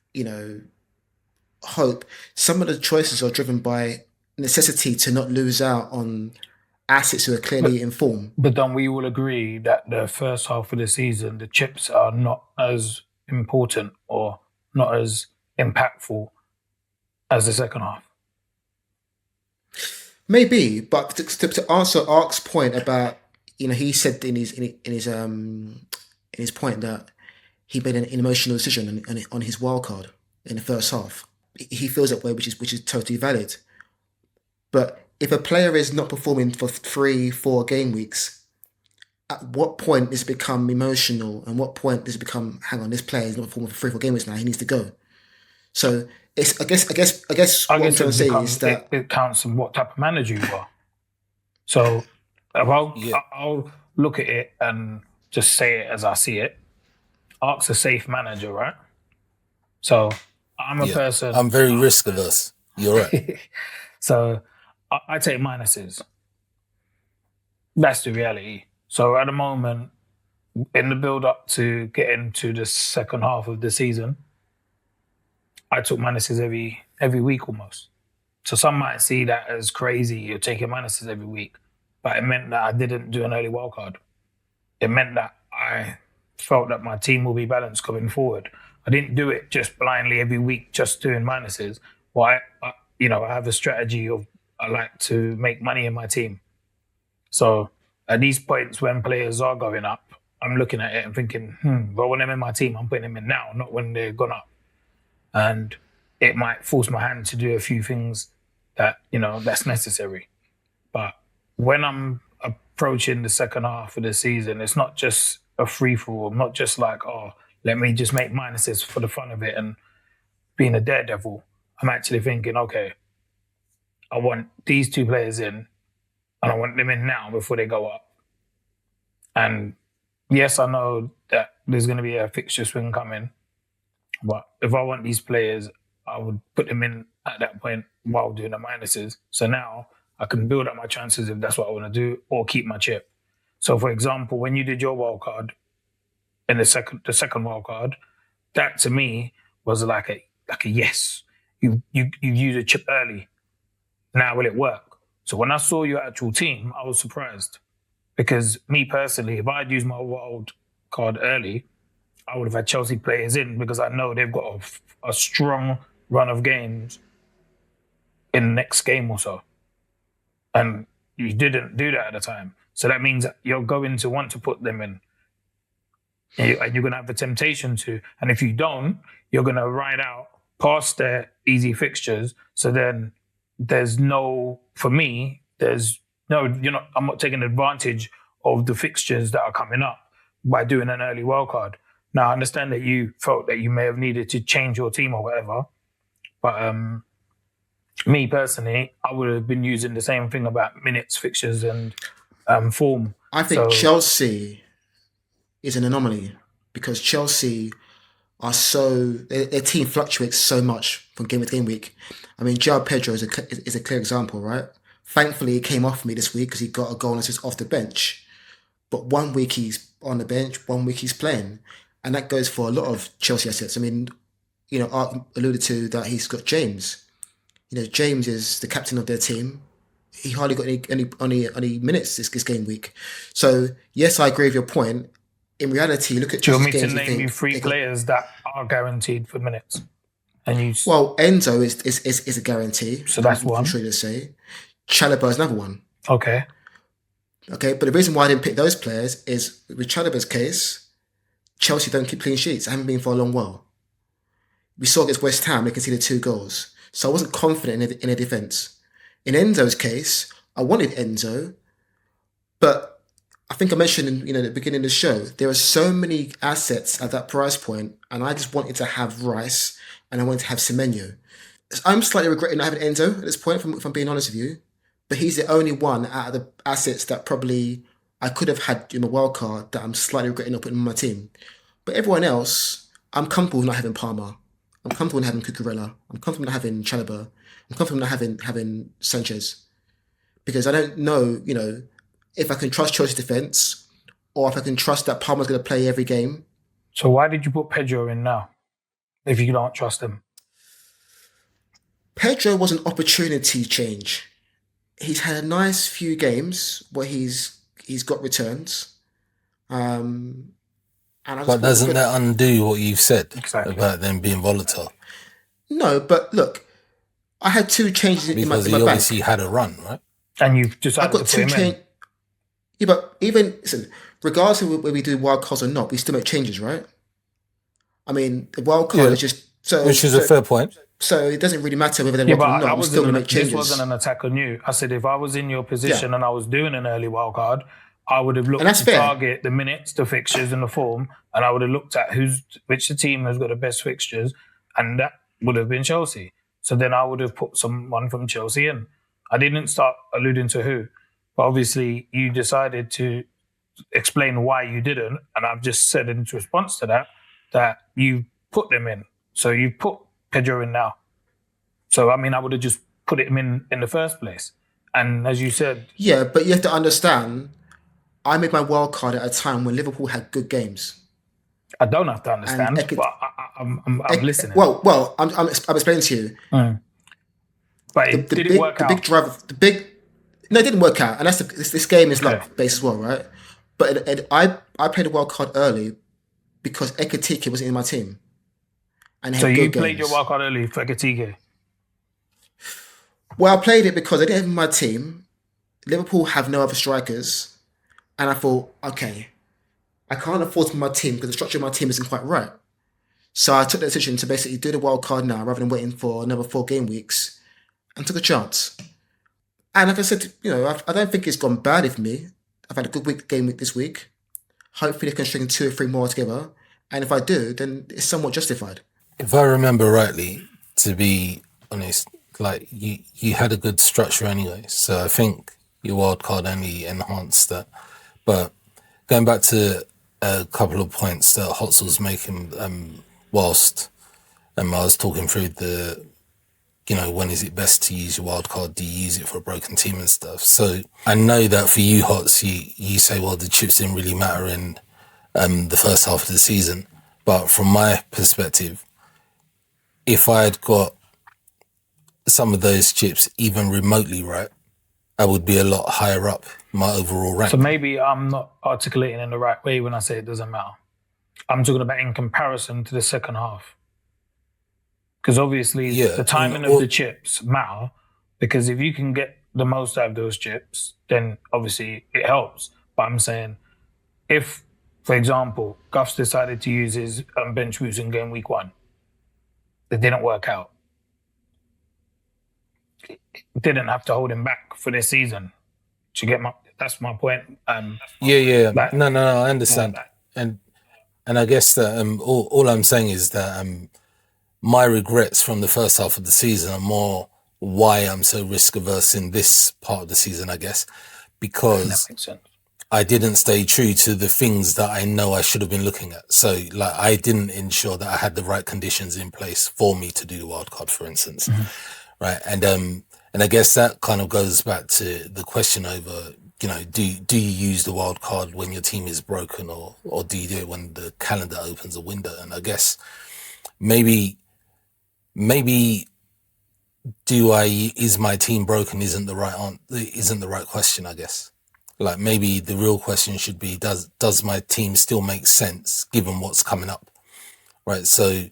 hope, some of the choices are driven by necessity to not lose out on assets who are clearly in form. But then we all agree that the first half of the season, the chips are not as important or not as impactful as the second half. Maybe, but to answer Ark's point about, he said in his point that he made an emotional decision on his wildcard in the first half. He feels that way, which is totally valid. But if a player is not performing for 3-4 game weeks, at what point does it become emotional? And what point does it become, hang on, this player is not performing for 3-4 game weeks now, he needs to go. So it's I guess what I'm trying to say is that it counts on what type of manager you are. So I'll look at it and just say it as I see it. Ark's a safe manager, right? So I'm a person. I'm very risk averse. You're right. So I take minuses. That's the reality. So at the moment, in the build up to getting to the second half of the season, I took minuses every week almost. So some might see that as crazy, you're taking minuses every week. But it meant that I didn't do an early wildcard. It meant that I felt that my team will be balanced going forward. I didn't do it just blindly every week, just doing minuses. Well, I have a strategy of I like to make money in my team. So at these points when players are going up, I'm looking at it and thinking, well, when I'm in my team, I'm putting them in now, not when they're gone up. And it might force my hand to do a few things that, that's necessary. But when I'm approaching the second half of the season, it's not just a free-for-all. I'm not just like, let me just make minuses for the fun of it and being a daredevil. I'm actually thinking, okay, I want these 2 players in and I want them in now before they go up. And yes, I know that there's going to be a fixture swing coming, but if I want these players, I would put them in at that point while doing the minuses. So now I can build up my chances if that's what I want to do, or keep my chip. So for example, when you did your wildcard in the second wildcard, that to me was like a yes. You used a chip early. Now will it work? So when I saw your actual team, I was surprised. Because me personally, if I'd used my wild card early, I would have had Chelsea players in because I know they've got a strong run of games in the next game or so. And you didn't do that at the time. So that means that you're going to want to put them in. And you're going to have the temptation to. And if you don't, you're going to ride out past their easy fixtures. So then I'm not taking advantage of the fixtures that are coming up by doing an early wildcard. Now, I understand that you felt that you may have needed to change your team or whatever, but me personally, I would have been using the same thing about minutes, fixtures, and form. I think Chelsea is an anomaly because Chelsea are their team fluctuates so much from game to game week. I mean, João Pedro is a clear example, right? Thankfully, he came off me this week because he got a goal and assist off the bench. But 1 week he's on the bench, 1 week he's playing. And that goes for a lot of Chelsea assets. I mean, Art alluded to that he's got James. James is the captain of their team. He hardly got any minutes this game week. So, yes, I agree with your point. In reality, look at Chelsea's games. Do you want me to name you 3 players that are guaranteed for minutes? Well, Enzo is a guarantee. So that's one. I'm sure to say. Chalobah is another one. Okay, but the reason why I didn't pick those players is with Chalobah's case, Chelsea don't keep clean sheets. I haven't been for a long while. We saw against West Ham, they conceded 2 goals. So I wasn't confident in their defence. In Enzo's case, I wanted Enzo, but I think I mentioned at the beginning of the show, there are so many assets at that price point, and I just wanted to have Rice and I wanted to have Semenyo. I'm slightly regretting not having Enzo at this point, if I'm being honest with you. But he's the only one out of the assets that probably I could have had in my wild card that I'm slightly regretting not putting on my team. But everyone else, I'm comfortable with not having Palmer. I'm comfortable with having Cucurella. I'm comfortable with not having Chalobah. I'm comfortable with not having Sanchez. Because I don't know, if I can trust Chelsea's defence or if I can trust that Palmer's going to play every game. So why did you put Pedro in now if you don't trust him? Pedro was an opportunity change. He's had a nice few games where he's got returns. But doesn't that undo what you've said Exactly. about them being volatile? No, but look, I had two changes in my Because he bank. obviously had a run, right? And you've decided I've got to two put him in. changes. Yeah, but listen, regardless of whether we do wild cards or not, we still make changes, right? I mean, the wild card Yeah. is just so. Which is a fair point. So it doesn't really matter whether they're Yeah, wild but or not. I We're still going to make this changes. wasn't an attack on you. I said if I was in your position and I was doing an early wild card, I would have looked And that's to fair. target the minutes, the fixtures, and the form, and I would have looked at which the team has got the best fixtures, and that would have been Chelsea. So then I would have put someone from Chelsea in. I didn't start alluding to who, but obviously you decided to explain why you didn't, and I've just said in response to that you put them in. So you put Pedro in now. So, I mean, I would have just put him in the first place. And as you said... Yeah, but you have to understand, I made my wild card at a time when Liverpool had good games. I don't have to understand, And but I'm listening. Well, I'm explaining to you. But did it work out? No, it didn't work out. And that's this game is luck Okay. based as well, right? But I played a wild card early because Ekatike wasn't in my team. And So had you good played games. your wild card early for Ekatike? Well, I played it because I didn't have him in my team. Liverpool have no other strikers. And I thought, okay, I can't afford to be my team because the structure of my team isn't quite right. So I took the decision to basically do the wild card now rather than waiting for another 4 game weeks and took a chance. And like I said, I don't think it's gone badly for me. I've had a good game week this week. Hopefully I can string 2 or 3 more together. And if I do, then it's somewhat justified. If I remember rightly, to be honest, like you had a good structure anyway. So I think your wild card only enhanced that. But going back to a couple of points that Hotz was making whilst I was talking through the, when is it best to use your wild card? Do you use it for a broken team and stuff? So I know that for you, Hotz, you say, well, the chips didn't really matter in the first half of the season. But from my perspective, if I had got some of those chips even remotely right, I would be a lot higher up my overall rank. So maybe I'm not articulating in the right way when I say it doesn't matter. I'm talking about in comparison to the second half. Because obviously the timing of the chips matter, because if you can get the most out of those chips, then obviously it helps. But I'm saying if, for example, Guffs decided to use his bench boost in game week 1, it didn't work out. It didn't have to hold him back for this season. Do you get that's my point. Yeah. Like, no, I understand. And I guess that all I'm saying is that my regrets from the first half of the season are more why I'm so risk averse in this part of the season, I guess, because that makes sense. I didn't stay true to the things that I know I should have been looking at. So, like, I didn't ensure that I had the right conditions in place for me to do the wild card, for instance, right? And I guess that kind of goes back to the question over, do you use the wild card when your team is broken, or do you do it when the calendar opens a window? And I guess maybe is my team broken isn't the right question, I guess. Like, maybe the real question should be, does my team still make sense given what's coming up, right? So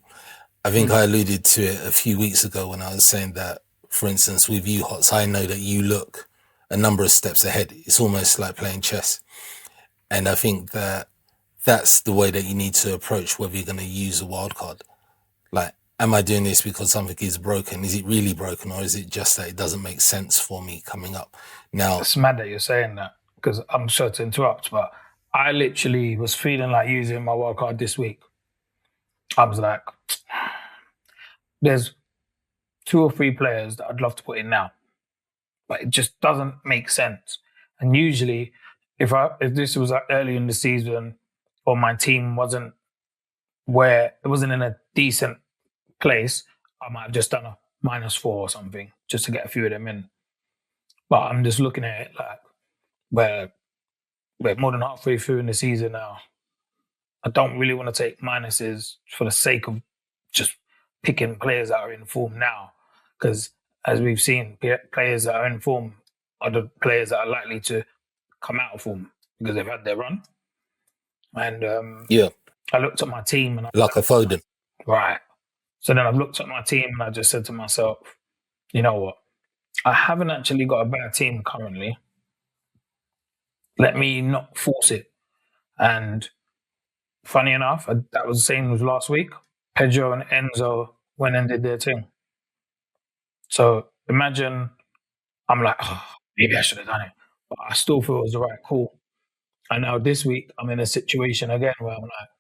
I think I alluded to it a few weeks ago when I was saying that, for instance, with you, Hots, I know that you look a number of steps ahead. It's almost like playing chess. And I think that that's the way that you need to approach whether you're going to use a wild card. Like, am I doing this because something is broken? Is it really broken, or is it just that it doesn't make sense for me coming up? Now, It's mad that you're saying that. because I'm sorry to interrupt, but I literally was feeling like using my wildcard this week. I was like, there's 2 or 3 players that I'd love to put in now, but it just doesn't make sense. And usually, if this was like early in the season, or my team wasn't in a decent place, I might have just done a -4 or something just to get a few of them in. But I'm just looking at it like we're more than halfway through in the season now. I don't really want to take minuses for the sake of just picking players that are in form now, because as we've seen, players that are in form are the players that are likely to come out of form because they've had their run. And I looked at my team and I like a Foden. Right. So then I've looked at my team and I just said to myself, you know what? I haven't actually got a bad team currently. Let me not force it. And funny enough, that was the same as last week. Pedro and Enzo went and did their thing. So imagine I'm like, maybe I should have done it. But I still feel it was the right call. And now this week, I'm in a situation again where I'm like,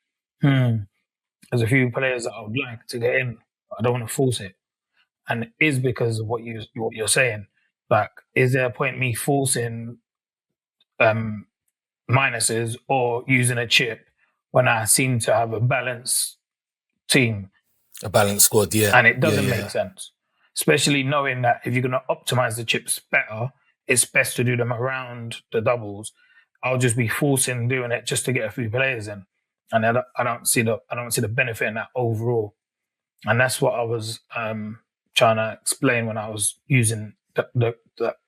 there's a few players that I would like to get in, but I don't want to force it. And it is because of what you're saying. Like, is there a point me forcing minuses or using a chip when I seem to have a balanced team? A balanced squad, yeah. And it doesn't make sense. Especially knowing that if you're going to optimize the chips better, it's best to do them around the doubles. I'll just be forcing doing it just to get a few players in. And I don't see the benefit in that overall. And that's what I was trying to explain when I was using the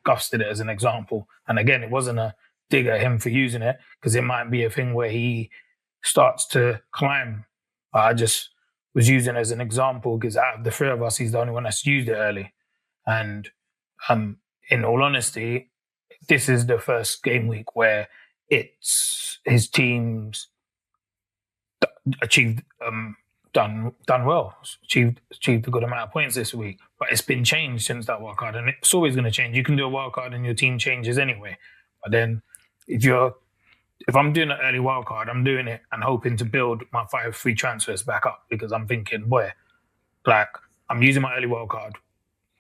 Guffs did it as an example. And again, it wasn't a dig at him for using it, because it might be a thing where he starts to climb. I just was using it as an example because out of the 3 of us, he's the only one that's used it early. And in all honesty, this is the first game week where it's his team's achieved done well, achieved a good amount of points this week. But it's been changed since that wildcard, and it's always going to change. You can do a wildcard and your team changes anyway. But then if I'm doing an early wildcard, I'm doing it and hoping to build my 5 free transfers back up, because I'm thinking, boy, like, I'm using my early wildcard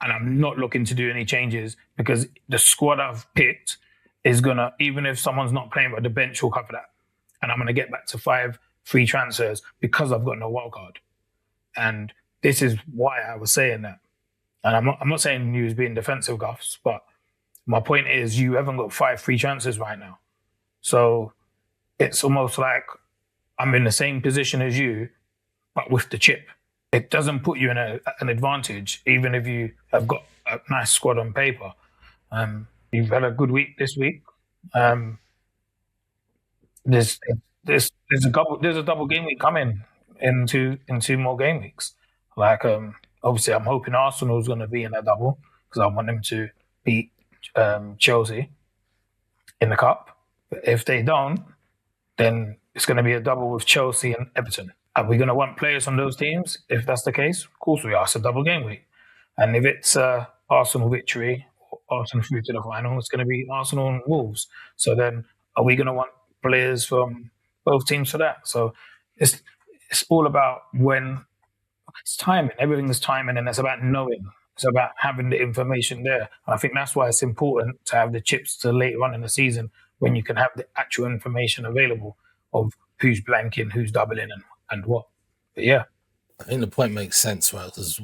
and I'm not looking to do any changes, because the squad I've picked is gonna, even if someone's not playing, but the bench will cover that, and I'm gonna get back to 5 free transfers because I've got no wildcard. And this is why I was saying that. And I'm not saying you was being defensive, Guffs, but my point is you haven't got 5 free transfers right now. So it's almost like I'm in the same position as you, but with the chip. It doesn't put you in an advantage, even if you have got a nice squad on paper. You've had a good week this week. There's a double game week coming in 2 more game weeks. Like, obviously, I'm hoping Arsenal's going to be in a double, because I want them to beat Chelsea in the cup. But if they don't, then it's going to be a double with Chelsea and Everton. Are we going to want players from those teams? If that's the case, of course we are. It's a double game week. And if it's Arsenal victory, or Arsenal through to the final, it's going to be Arsenal and Wolves. So then are we going to want players from both teams for that? So it's all about when it's timing. Everything is timing, and it's about knowing. It's about having the information there. And I think that's why it's important to have the chips to later on in the season, when you can have the actual information available of who's blanking, who's doubling, and what. But yeah. I think the point makes sense, right? Because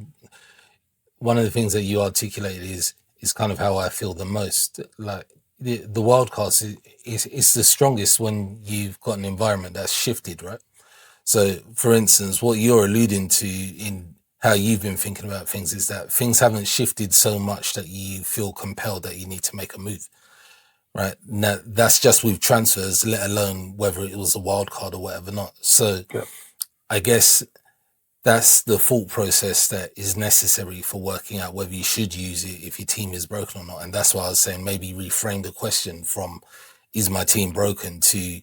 one of the things that you articulated is kind of how I feel the most. Like, the wild cards is the strongest when you've got an environment that's shifted, right? So, for instance, what you're alluding to in how you've been thinking about things is that things haven't shifted so much that you feel compelled that you need to make a move, right? Now, that's just with transfers, let alone whether it was a wild card or whatever not. So, I guess that's the thought process that is necessary for working out whether you should use it if your team is broken or not. And that's why I was saying maybe reframe the question from, is my team broken, to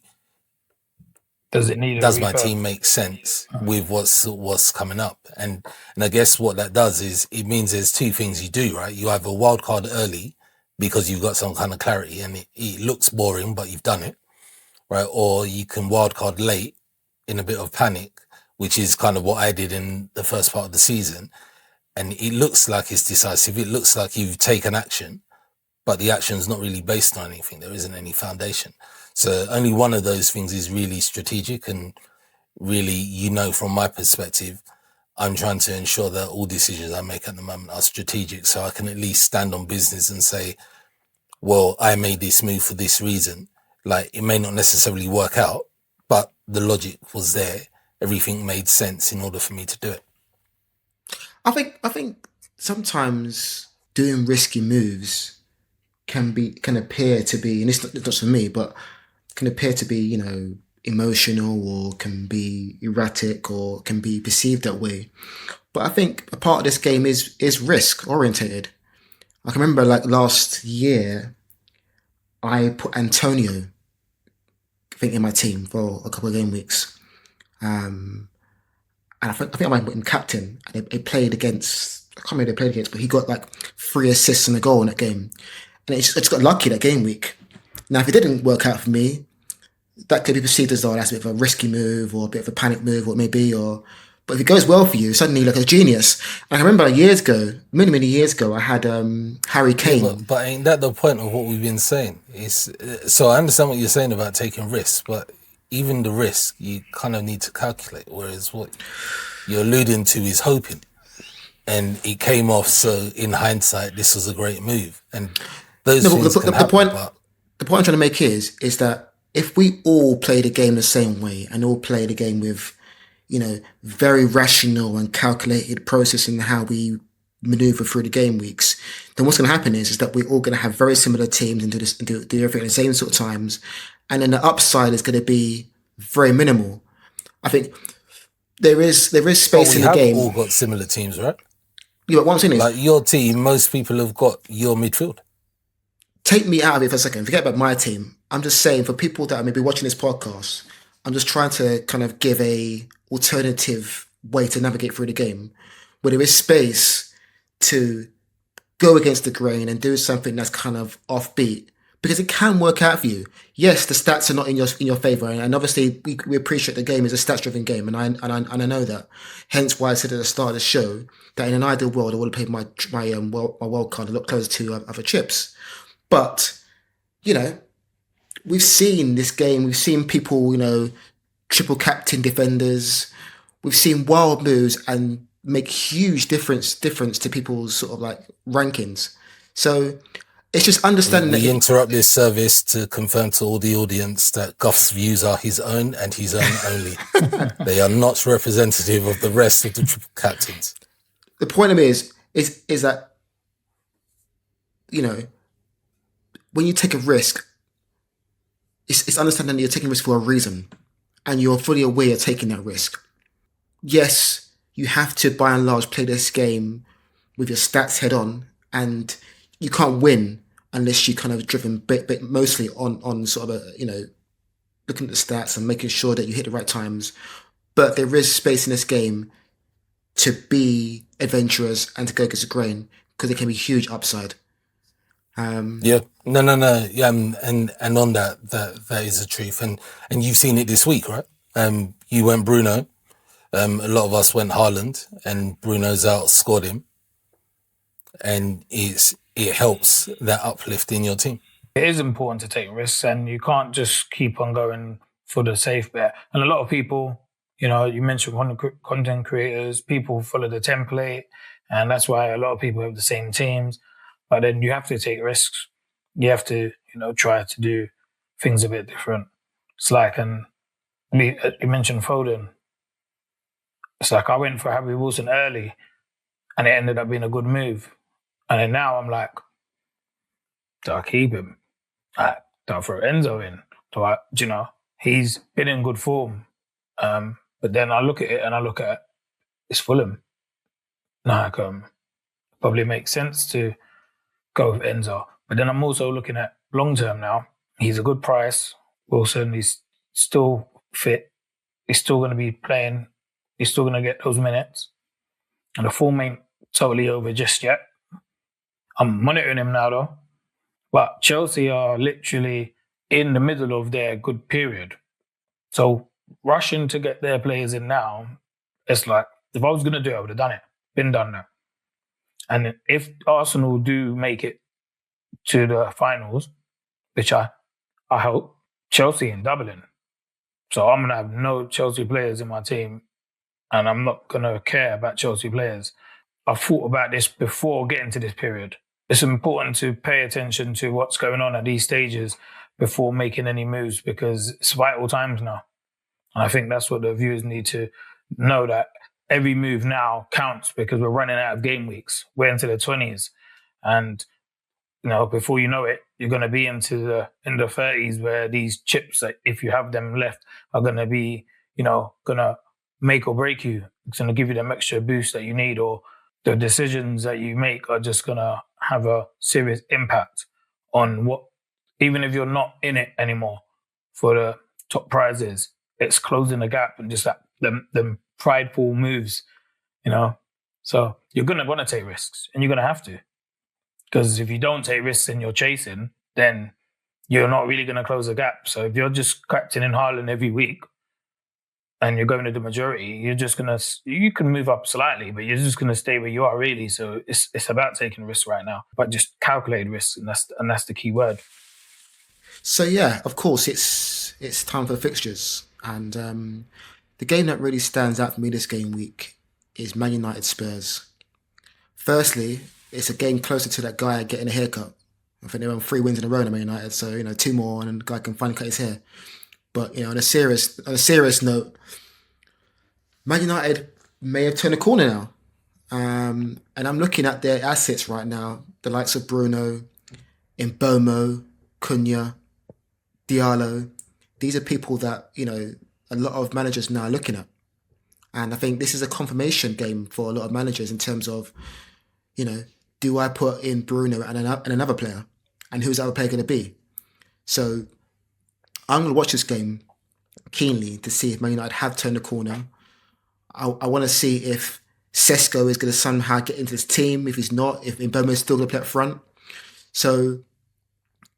does my team make sense with what's coming up? And I guess what that does is it means there's 2 things you do, right? You either wild card early because you've got some kind of clarity and it looks boring, but you've done it, right? Or you can wildcard late in a bit of panic, which is kind of what I did in the first part of the season. And it looks like it's decisive. It looks like you've taken action, but the action's not really based on anything. There isn't any foundation. So only one of those things is really strategic, and really, from my perspective, I'm trying to ensure that all decisions I make at the moment are strategic, so I can at least stand on business and say, well, I made this move for this reason. Like, it may not necessarily work out, but the logic was there. Everything made sense in order for me to do it. I think sometimes doing risky moves can appear to be, and it's not just for me, but can appear to be, emotional, or can be erratic, or can be perceived that way. But I think a part of this game is risk orientated. I can remember like last year, I put Antonio, I think, in my team for a couple of game weeks. And I think I might put him captain. And they played against, I can't remember who they played against, but he got like 3 assists and a goal in that game. And it's got lucky that game week. Now, if it didn't work out for me, that could be perceived as though that's a bit of a risky move or a bit of a panic move, or it may be. But if it goes well for you, suddenly you look like a genius. And I remember years ago, many years ago, I had Harry Kane. Yeah, but ain't that the point of what we've been saying? So I understand what you're saying about taking risks, but even the risk, you kind of need to calculate. Whereas what you're alluding to is hoping. And it came off, so in hindsight, this was a great move. And those things can happen, the point I'm trying to make is that if we all play the game the same way and all play the game with, very rational and calculated process in how we maneuver through the game weeks, then what's going to happen is that we're all going to have very similar teams and do everything at the same sort of times. And then the upside is going to be very minimal. I think there is space in the game. We have all got similar teams, right? Yeah, but what I'm saying is, like your team, most people have got your midfield. Take me out of it for a second. Forget about my team. I'm just saying, for people that are maybe watching this podcast, I'm just trying to kind of give a alternative way to navigate through the game, where there is space to go against the grain and do something that's kind of offbeat, because it can work out for you. Yes, the stats are not in your favor, and obviously we appreciate the game is a stats-driven game, and I know that. Hence why I said at the start of the show that in an ideal world I would have played my wild card a lot closer to other chips. But we've seen this game. We've seen people, triple captain defenders. We've seen wild moves and make huge difference to people's sort of like rankings. So it's just understanding we interrupt this service to confirm to all the audience that Guffs' views are his own and his own only. They are not representative of the rest of the triple captains. The point of it is that, when you take a risk, it's understanding that you're taking a risk for a reason, and you're fully aware of taking that risk. Yes, you have to, by and large, play this game with your stats head on, and you can't win unless you kind of driven bit mostly on sort of looking at the stats and making sure that you hit the right times. But there is space in this game to be adventurous and to go against the grain, because it can be huge upside. No. Yeah, and on that is the truth, and you've seen it this week, right? You went Bruno. A lot of us went Haaland, and Bruno's outscored him, and it helps that uplift in your team. It is important to take risks, and you can't just keep on going for the safe bet. And a lot of people, you mentioned content creators, people follow the template, and that's why a lot of people have the same teams. But then you have to take risks. You have to, try to do things a bit different. It's like, you mentioned Foden. It's like I went for Harry Wilson early, and it ended up being a good move. And then now I'm like, do I keep him? Do I throw Enzo in? He's been in good form. But then I look at it and it's Fulham. Probably makes sense to go with Enzo. But then I'm also looking at long term now. He's a good price. Wilson, he's still fit. He's still going to be playing. He's still going to get those minutes. And the form ain't totally over just yet. I'm monitoring him now, though. But Chelsea are literally in the middle of their good period. So rushing to get their players in now, it's like, if I was going to do it, I would have done it. Been done now. And if Arsenal do make it to the finals, which I hope, Chelsea and Dublin. So I'm going to have no Chelsea players in my team, and I'm not going to care about Chelsea players. I've thought about this before getting to this period. It's important to pay attention to what's going on at these stages before making any moves, because it's vital times now. And I think that's what the viewers need to know, that every move now counts, because we're running out of game weeks. We're into the 20s. And, before you know it, you're going to be in the 30s, where these chips, if you have them left, are going to be, going to make or break you. It's going to give you the extra boost that you need, or the decisions that you make are just going to have a serious impact on what, even if you're not in it anymore for the top prizes, it's closing the gap, and just that them prideful moves, So you're going to want to take risks, and you're going to have to. Because if you don't take risks and you're chasing, then you're not really going to close the gap. So if you're just captaining Haaland every week and you're going to the majority, you can move up slightly, but you're just going to stay where you are really. So it's about taking risks right now, but just calculated risks, and that's the key word. So yeah, of course, it's time for fixtures, and the game that really stands out for me this game week is Man United Spurs. Firstly, it's a game closer to that guy getting a haircut. I think they're on 3 wins in a row in Man United, so 2 more and the guy can finally cut his hair. But on a serious note, Man United may have turned a corner now, and I'm looking at their assets right now. The likes of Bruno, Mbomo, Cunha, Diallo. These are people that a lot of managers now are looking at, and I think this is a confirmation game for a lot of managers in terms of, do I put in Bruno and another player, and who's that other player going to be? So I'm going to watch this game keenly to see if Man United have turned the corner. I want to see if Sesko is going to somehow get into this team. If he's not, if Mbomo is still going to play up front. So,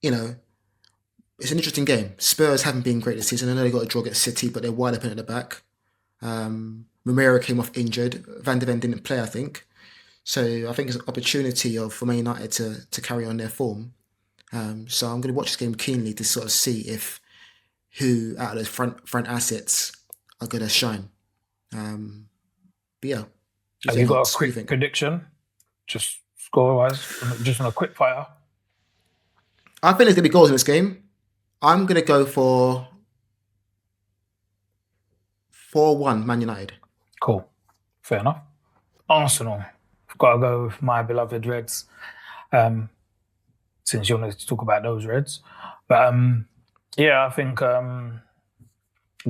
it's an interesting game. Spurs haven't been great this season. I know they got a draw against City, but they're wide open at the back. Romero came off injured. Van de Ven didn't play, I think. So I think it's an opportunity for Man United to carry on their form. So I'm going to watch this game keenly to sort of see if who out of those front assets are going to shine. But yeah. Have you got a quick prediction? Just score-wise, just on a quick fire? I think there's going to be goals in this game. I'm going to go for 4-1 Man United. Cool. Fair enough. Arsenal. I've got to go with my beloved Reds. Since you wanted to talk about those Reds. But I think the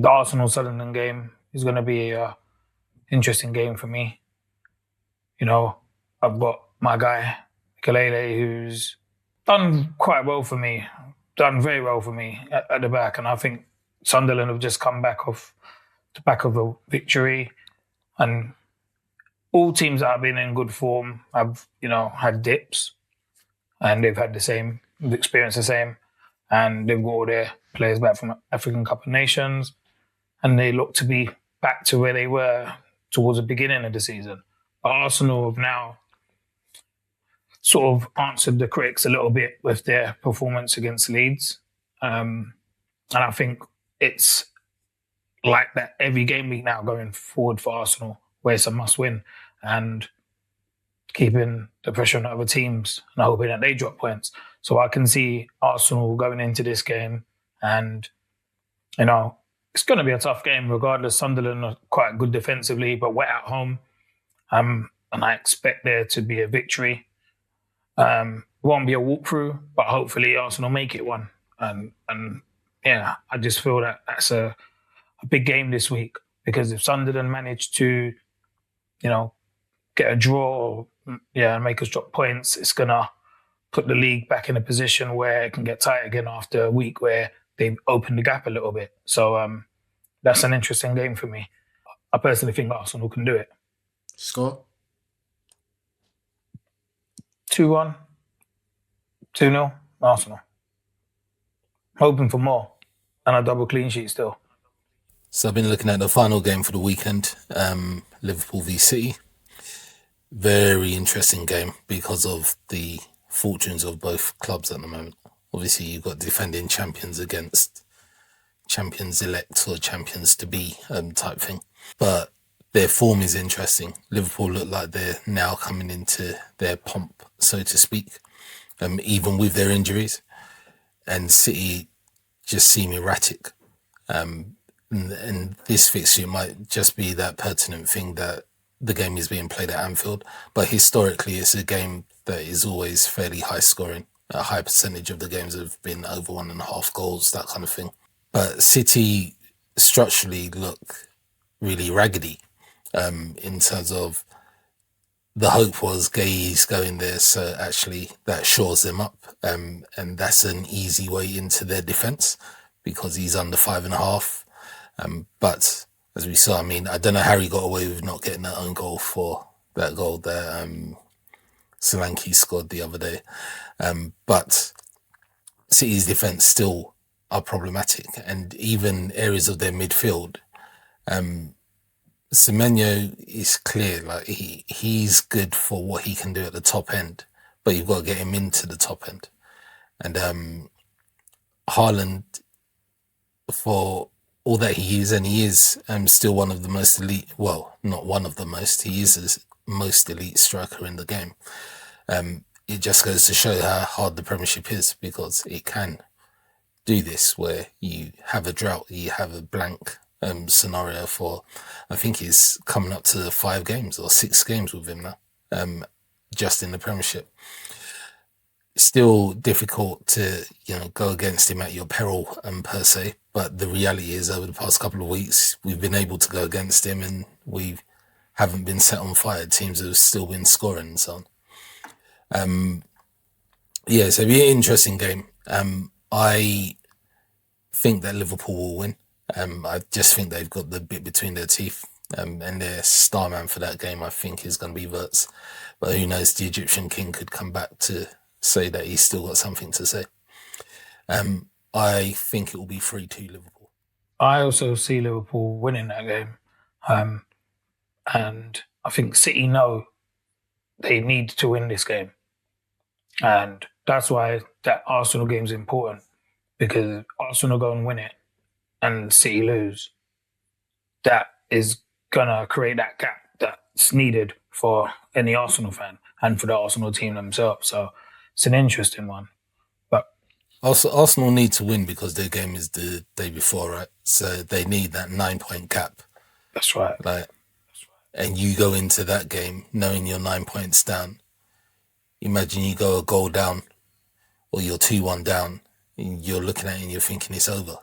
Arsenal-Sunderland game is going to be an interesting game for me. I've got my guy, Kalele, who's done quite well for me, done very well for me at the back. And I think Sunderland have just come back off the back of a victory. And all teams that have been in good form have, had dips. And they've had experienced the same. And they've got all their players back from African Cup of Nations. And they look to be back to where they were towards the beginning of the season. But Arsenal have now sort of answered the critics a little bit with their performance against Leeds. And I think it's like that every game week now going forward for Arsenal, where it's a must-win. And keeping the pressure on other teams and hoping that they drop points. So I can see Arsenal going into this game and, it's going to be a tough game regardless. Sunderland are quite good defensively, but we're at home. And I expect there to be a victory. It won't be a walkthrough, but hopefully Arsenal make it one. And I just feel that that's a big game this week, because if Sunderland manage to, get a draw, and make us drop points, it's going to put the league back in a position where it can get tight again after a week where they've opened the gap a little bit. So that's an interesting game for me. I personally think Arsenal can do it. Score? 2-1, 2-0. Arsenal. Hoping for more. And a double clean sheet still. So I've been looking at the final game for the weekend, Liverpool v City. Very interesting game because of the fortunes of both clubs at the moment. Obviously, you've got defending champions against champions-elect or champions-to-be type thing. But their form is interesting. Liverpool look like they're now coming into their pomp, so to speak, even with their injuries. And City just seem erratic. And this fixture might just be that pertinent thing that the game is being played at Anfield. But historically, it's a game that is always fairly high scoring. A high percentage of the games have been over 1.5 goals, that kind of thing. But City structurally look really raggedy in terms of the hope was Gay's going there, so actually that shores them up. And that's an easy way into their defence because he's under 5.5. But as we saw, I mean, I don't know how he got away with not getting that own goal for that goal that Solanke scored the other day. But City's defence still are problematic, and even areas of their midfield. Semenyo is clear, like he's good for what he can do at the top end, but you've got to get him into the top end. And Haaland, for all that he is, and he is still one of the most elite, well, not one of the most, he is the most elite striker in the game. It just goes to show how hard the Premiership is, because it can do this where you have a drought, you have a blank scenario for, I think he's coming up to 5 games or 6 games with him now, just in the Premiership. Still difficult to, go against him at your peril per se, but the reality is over the past couple of weeks, we've been able to go against him and we haven't been set on fire. Teams have still been scoring and so on. So it'll be an interesting game. I think that Liverpool will win. I just think they've got the bit between their teeth, and their star man for that game, I think, is going to be Wirtz. But who knows, the Egyptian king could come back to say that he's still got something to say. I think it will be 3-2 Liverpool. I also see Liverpool winning that game. And I think City know they need to win this game. And that's why that Arsenal game is important, because Arsenal go and win it and City lose. That is going to create that gap that's needed for any Arsenal fan and for the Arsenal team themselves. So it's an interesting one. But also, Arsenal need to win because their game is the day before, right? So they need that 9-point gap. That's right. And you go into that game knowing you're 9 points down. Imagine you go a goal down or you're 2-1 down and you're looking at it and you're thinking it's over.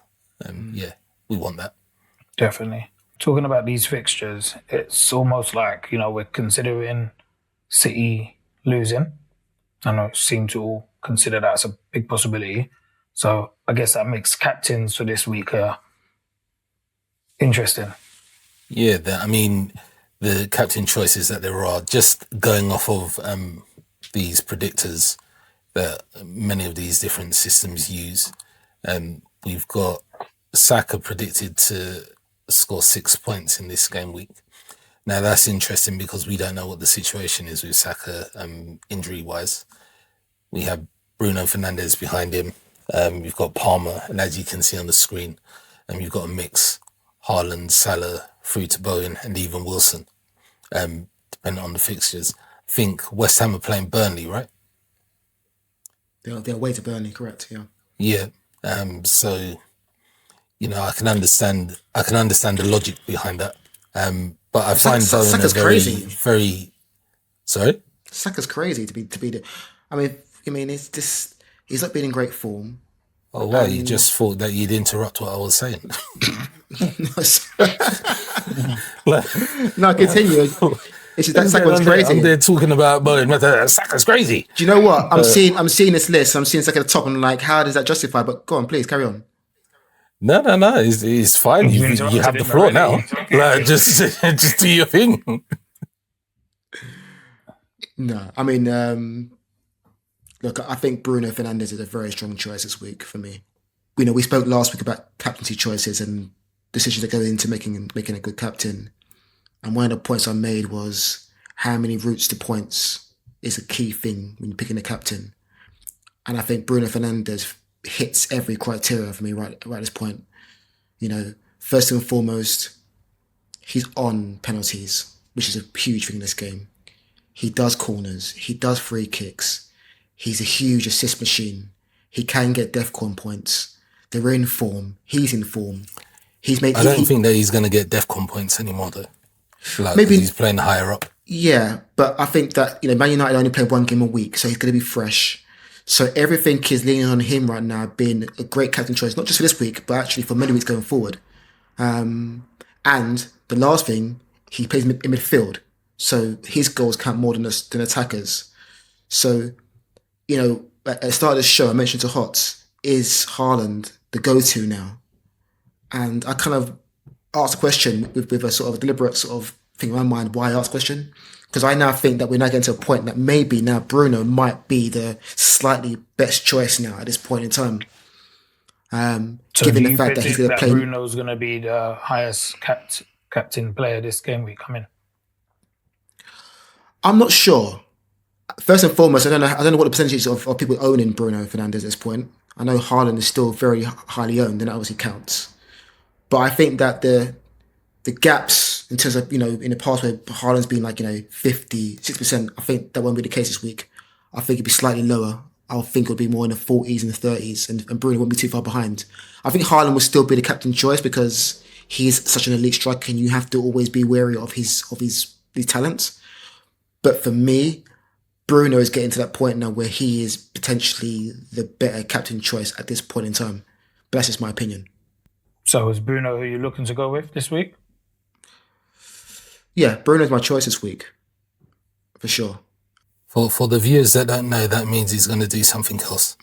We want that. Definitely. Talking about these fixtures, it's almost like, we're considering City losing. I know it seem to all consider that as a big possibility. So I guess that makes captains for this week interesting. Yeah, the captain choices that there are, just going off of these predictors that many of these different systems use. We've got Saka predicted to score 6 points in this game week. Now that's interesting because we don't know what the situation is with Saka injury-wise. We have Bruno Fernandes behind him. We've got Palmer, and as you can see on the screen, you've got a mix: Haaland, Salah, through to Bowen, and even Wilson, depending on the fixtures. I think West Ham are playing Burnley, right? They're away to Burnley, correct? Yeah. Yeah. So, I can understand the logic behind that. But I find Bowen Saka's crazy. Very. Sorry. Saka's crazy to be the. I mean, it's just he's not been in great form. Oh wow! You just thought that you'd interrupt what I was saying. No, continue. It's just that Saka's crazy. I'm there talking about Bowen. Saka's crazy. Do you know what? I'm seeing this list. I'm seeing Saka at the top. And I'm like, how does that justify? But go on, please carry on. No. It's fine. You have the floor now. Just do your thing. No, I mean, Look, I think Bruno Fernandes is a very strong choice this week for me. We spoke last week about captaincy choices and decisions that go into making a good captain. And one of the points I made was how many routes to points is a key thing when you're picking a captain. And I think Bruno Fernandes hits every criteria for me right at this point. First and foremost, he's on penalties, which is a huge thing in this game. He does corners. He does free kicks. He's a huge assist machine. He can get DEFCON points. They're in form. He's in form. I don't think that he's going to get DEFCON points anymore, though. Maybe he's playing higher up. Yeah, but I think that Man United only play one game a week, so he's going to be fresh. So everything is leaning on him right now, being a great captain choice, not just for this week, but actually for many weeks going forward. And the last thing, he plays in midfield, so his goals count more than attackers. So, at the start of the show, I mentioned to Hots, is Haaland the go-to now? And I kind of asked a question with a sort of deliberate sort of thing in my mind why I asked the question. Because I now think that we're now getting to a point that maybe now Bruno might be the slightly best choice now at this point in time. So given do the you fact that he's predict going to that play. Bruno's going to be the highest captain player this game week coming? I'm not sure. First and foremost, I don't know what the percentage of people owning Bruno Fernandes at this point. I know Haaland is still very highly owned, and that obviously counts. But I think that the gaps in terms of, in the past where Haaland's been 50, 60%, I think that won't be the case this week. I think it'd be slightly lower. I think it'll be more in the 40s and the 30s, and Bruno won't be too far behind. I think Haaland will still be the captain choice because he's such an elite striker and you have to always be wary of his talents. But for me, Bruno is getting to that point now where he is potentially the better captain choice at this point in time. But that's just my opinion. So is Bruno who you're looking to go with this week? Yeah, Bruno's my choice this week. For sure. For the viewers that don't know, that means he's going to do something else.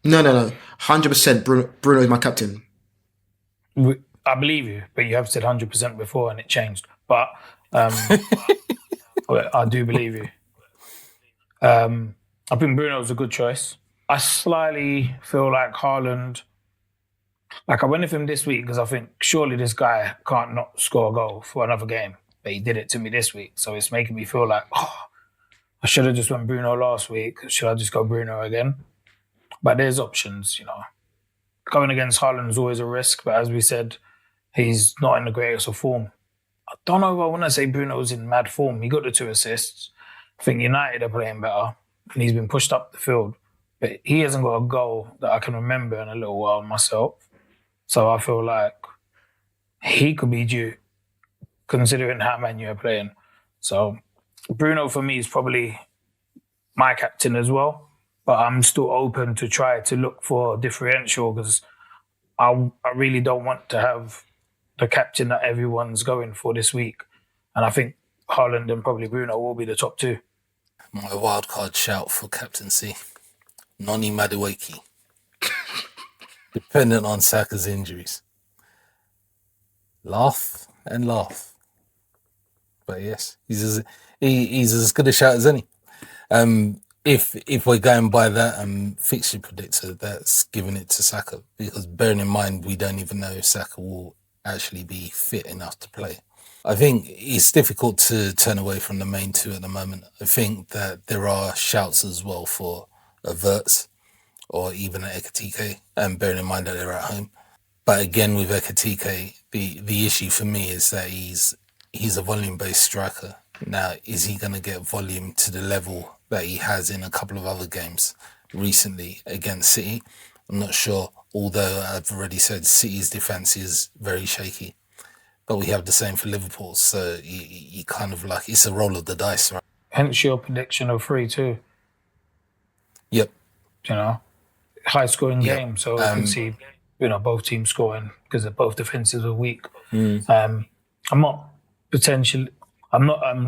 No. 100% Bruno is my captain. I believe you, but you have said 100% before and it changed. But I do believe you. I think Bruno's a good choice. I slightly feel like Haaland. I went with him this week because I think surely this guy can't not score a goal for another game. But he did it to me this week. So it's making me feel like, I should have just went Bruno last week. Should I just go Bruno again? But there's options, Going against Haaland is always a risk. But as we said, he's not in the greatest of form. I don't know if I want to say Bruno's in mad form. He got the 2 assists. I think United are playing better. And he's been pushed up the field. But he hasn't got a goal that I can remember in a little while myself. So I feel like he could be due, considering how Man U are playing. So Bruno for me is probably my captain as well. But I'm still open to try to look for a differential because I really don't want to have the captain that everyone's going for this week. And I think Haaland and probably Bruno will be the top 2. My wildcard shout for captaincy, Noni Madueke. Dependent on Saka's injuries. Laugh and laugh. But yes, he's as good a shout as any. If we're going by that fixture predictor, that's giving it to Saka. Because bearing in mind, we don't even know if Saka will actually be fit enough to play. I think it's difficult to turn away from the main 2 at the moment. I think that there are shouts as well for Verts or even at Ekatike, and bearing in mind that they're at home. But again, with Ekatike, the issue for me is that he's a volume-based striker. Now, is he going to get volume to the level that he has in a couple of other games recently against City? I'm not sure, although I've already said City's defence is very shaky. But we have the same for Liverpool, so you kind of it's a roll of the dice, right? Hence your prediction of 3-2. Yep. High-scoring game, so you can see, both teams scoring because they're both defenses are weak. I'm not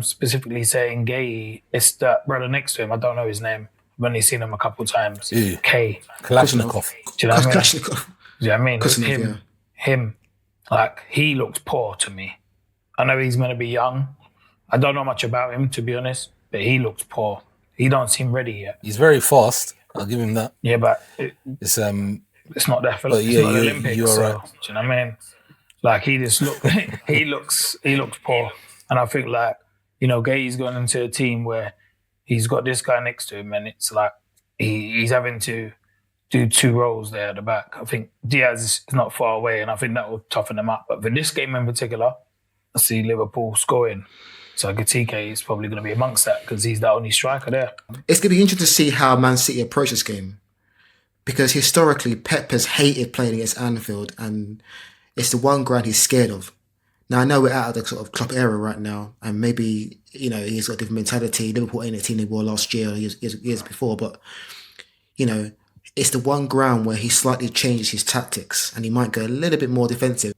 specifically saying Gay. It's that brother next to him. I don't know his name. I've only seen him a couple of times. Ew. K. Kalashnikov. Do you know what I mean? Kalashnikov. Do you know what I mean? Kalashnikov, Him. He looks poor to me. I know he's going to be young. I don't know much about him, to be honest, but he looks poor. he don't seem ready yet. He's very fast. I'll give him that. Yeah, but It's it's not that. But It's yeah, not you- Olympics. you are So, right. do you know what I mean? Like he just look, he looks poor, and I think like Gay's gone into a team where he's got this guy next to him, and it's like he's having to do two roles there at the back. I think Diaz is not far away, and I think that will toughen them up. But for this game in particular, I see Liverpool scoring. So Gatike is probably going to be amongst that because he's the only striker there. It's going to be interesting to see how Man City approach this game, because historically Pep has hated playing against Anfield, and it's the one ground he's scared of. Now I know we're out of the sort of club era right now, and maybe he's got a different mentality. Liverpool ain't a team they were last year, years before, but it's the one ground where he slightly changes his tactics, and he might go a little bit more defensive.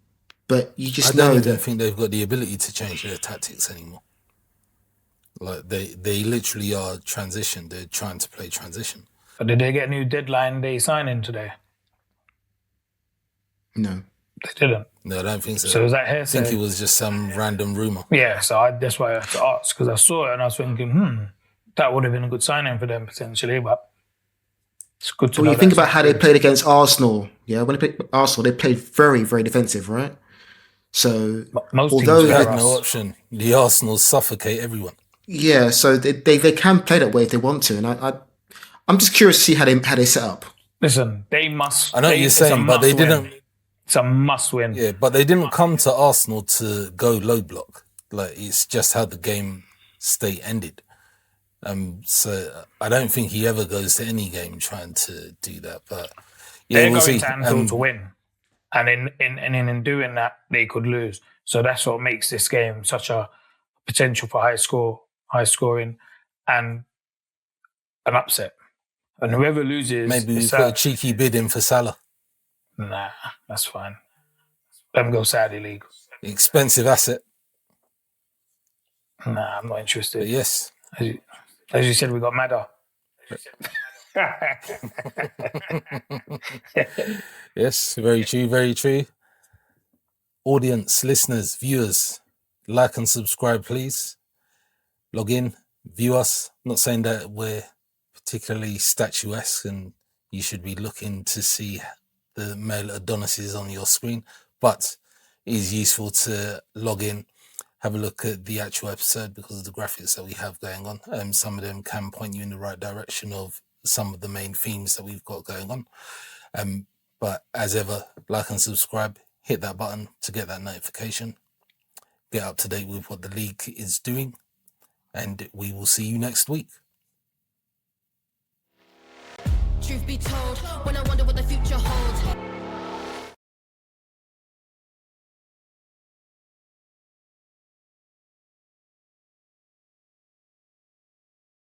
But you just I don't know even that think they've got the ability to change their tactics anymore. Like they literally are transition. They're trying to play transition. But did they get a new deadline day signing today? no. They didn't. No, I don't think so. So was that I think hearsay? it was just some random rumor. Yeah, so that's why I had to ask, because I saw it and I was thinking, that would have been a good signing for them potentially, but it's good to know. Well, you think that's about how they played against Arsenal. Yeah, when they played Arsenal, they played very, very defensive, right? So most although teams They are had us. no option. The Arsenal suffocate everyone. yeah, so they can play that way if they want to, and I'm just curious to see how they set up. Listen, they must. I know what you're it's a saying, but they must win. didn't. It's a must win. Yeah, but they didn't come to Arsenal to go low block. Like it's just how the game state ended. So I don't think he ever goes to any game trying to do that. But yeah, They're we'll going see. to Anfield to win, and in doing that, they could lose. So that's what makes this game such a potential for high scoring, and an upset. And whoever loses, Maybe we is put a sad. cheeky bid in for Salah. Nah, that's fine. Let them go Saudi League. Expensive asset. Nah, I'm not But interested. yes. As you said, we got Madder. Yes, very true, very true. Audience, listeners, viewers, like and subscribe, please. Log in, view us. I'm not saying that we're particularly statuesque and you should be looking to see the male Adonises on your screen, but it is useful to log in, have a look at the actual episode because of the graphics that we have going on. Some of them can point you in the right direction of some of the main themes that we've got going on. But as ever, like and subscribe, hit that button to get that notification. Get up to date with what the league is doing, and we will see you next week. Truth be told, when I wonder what the future holds.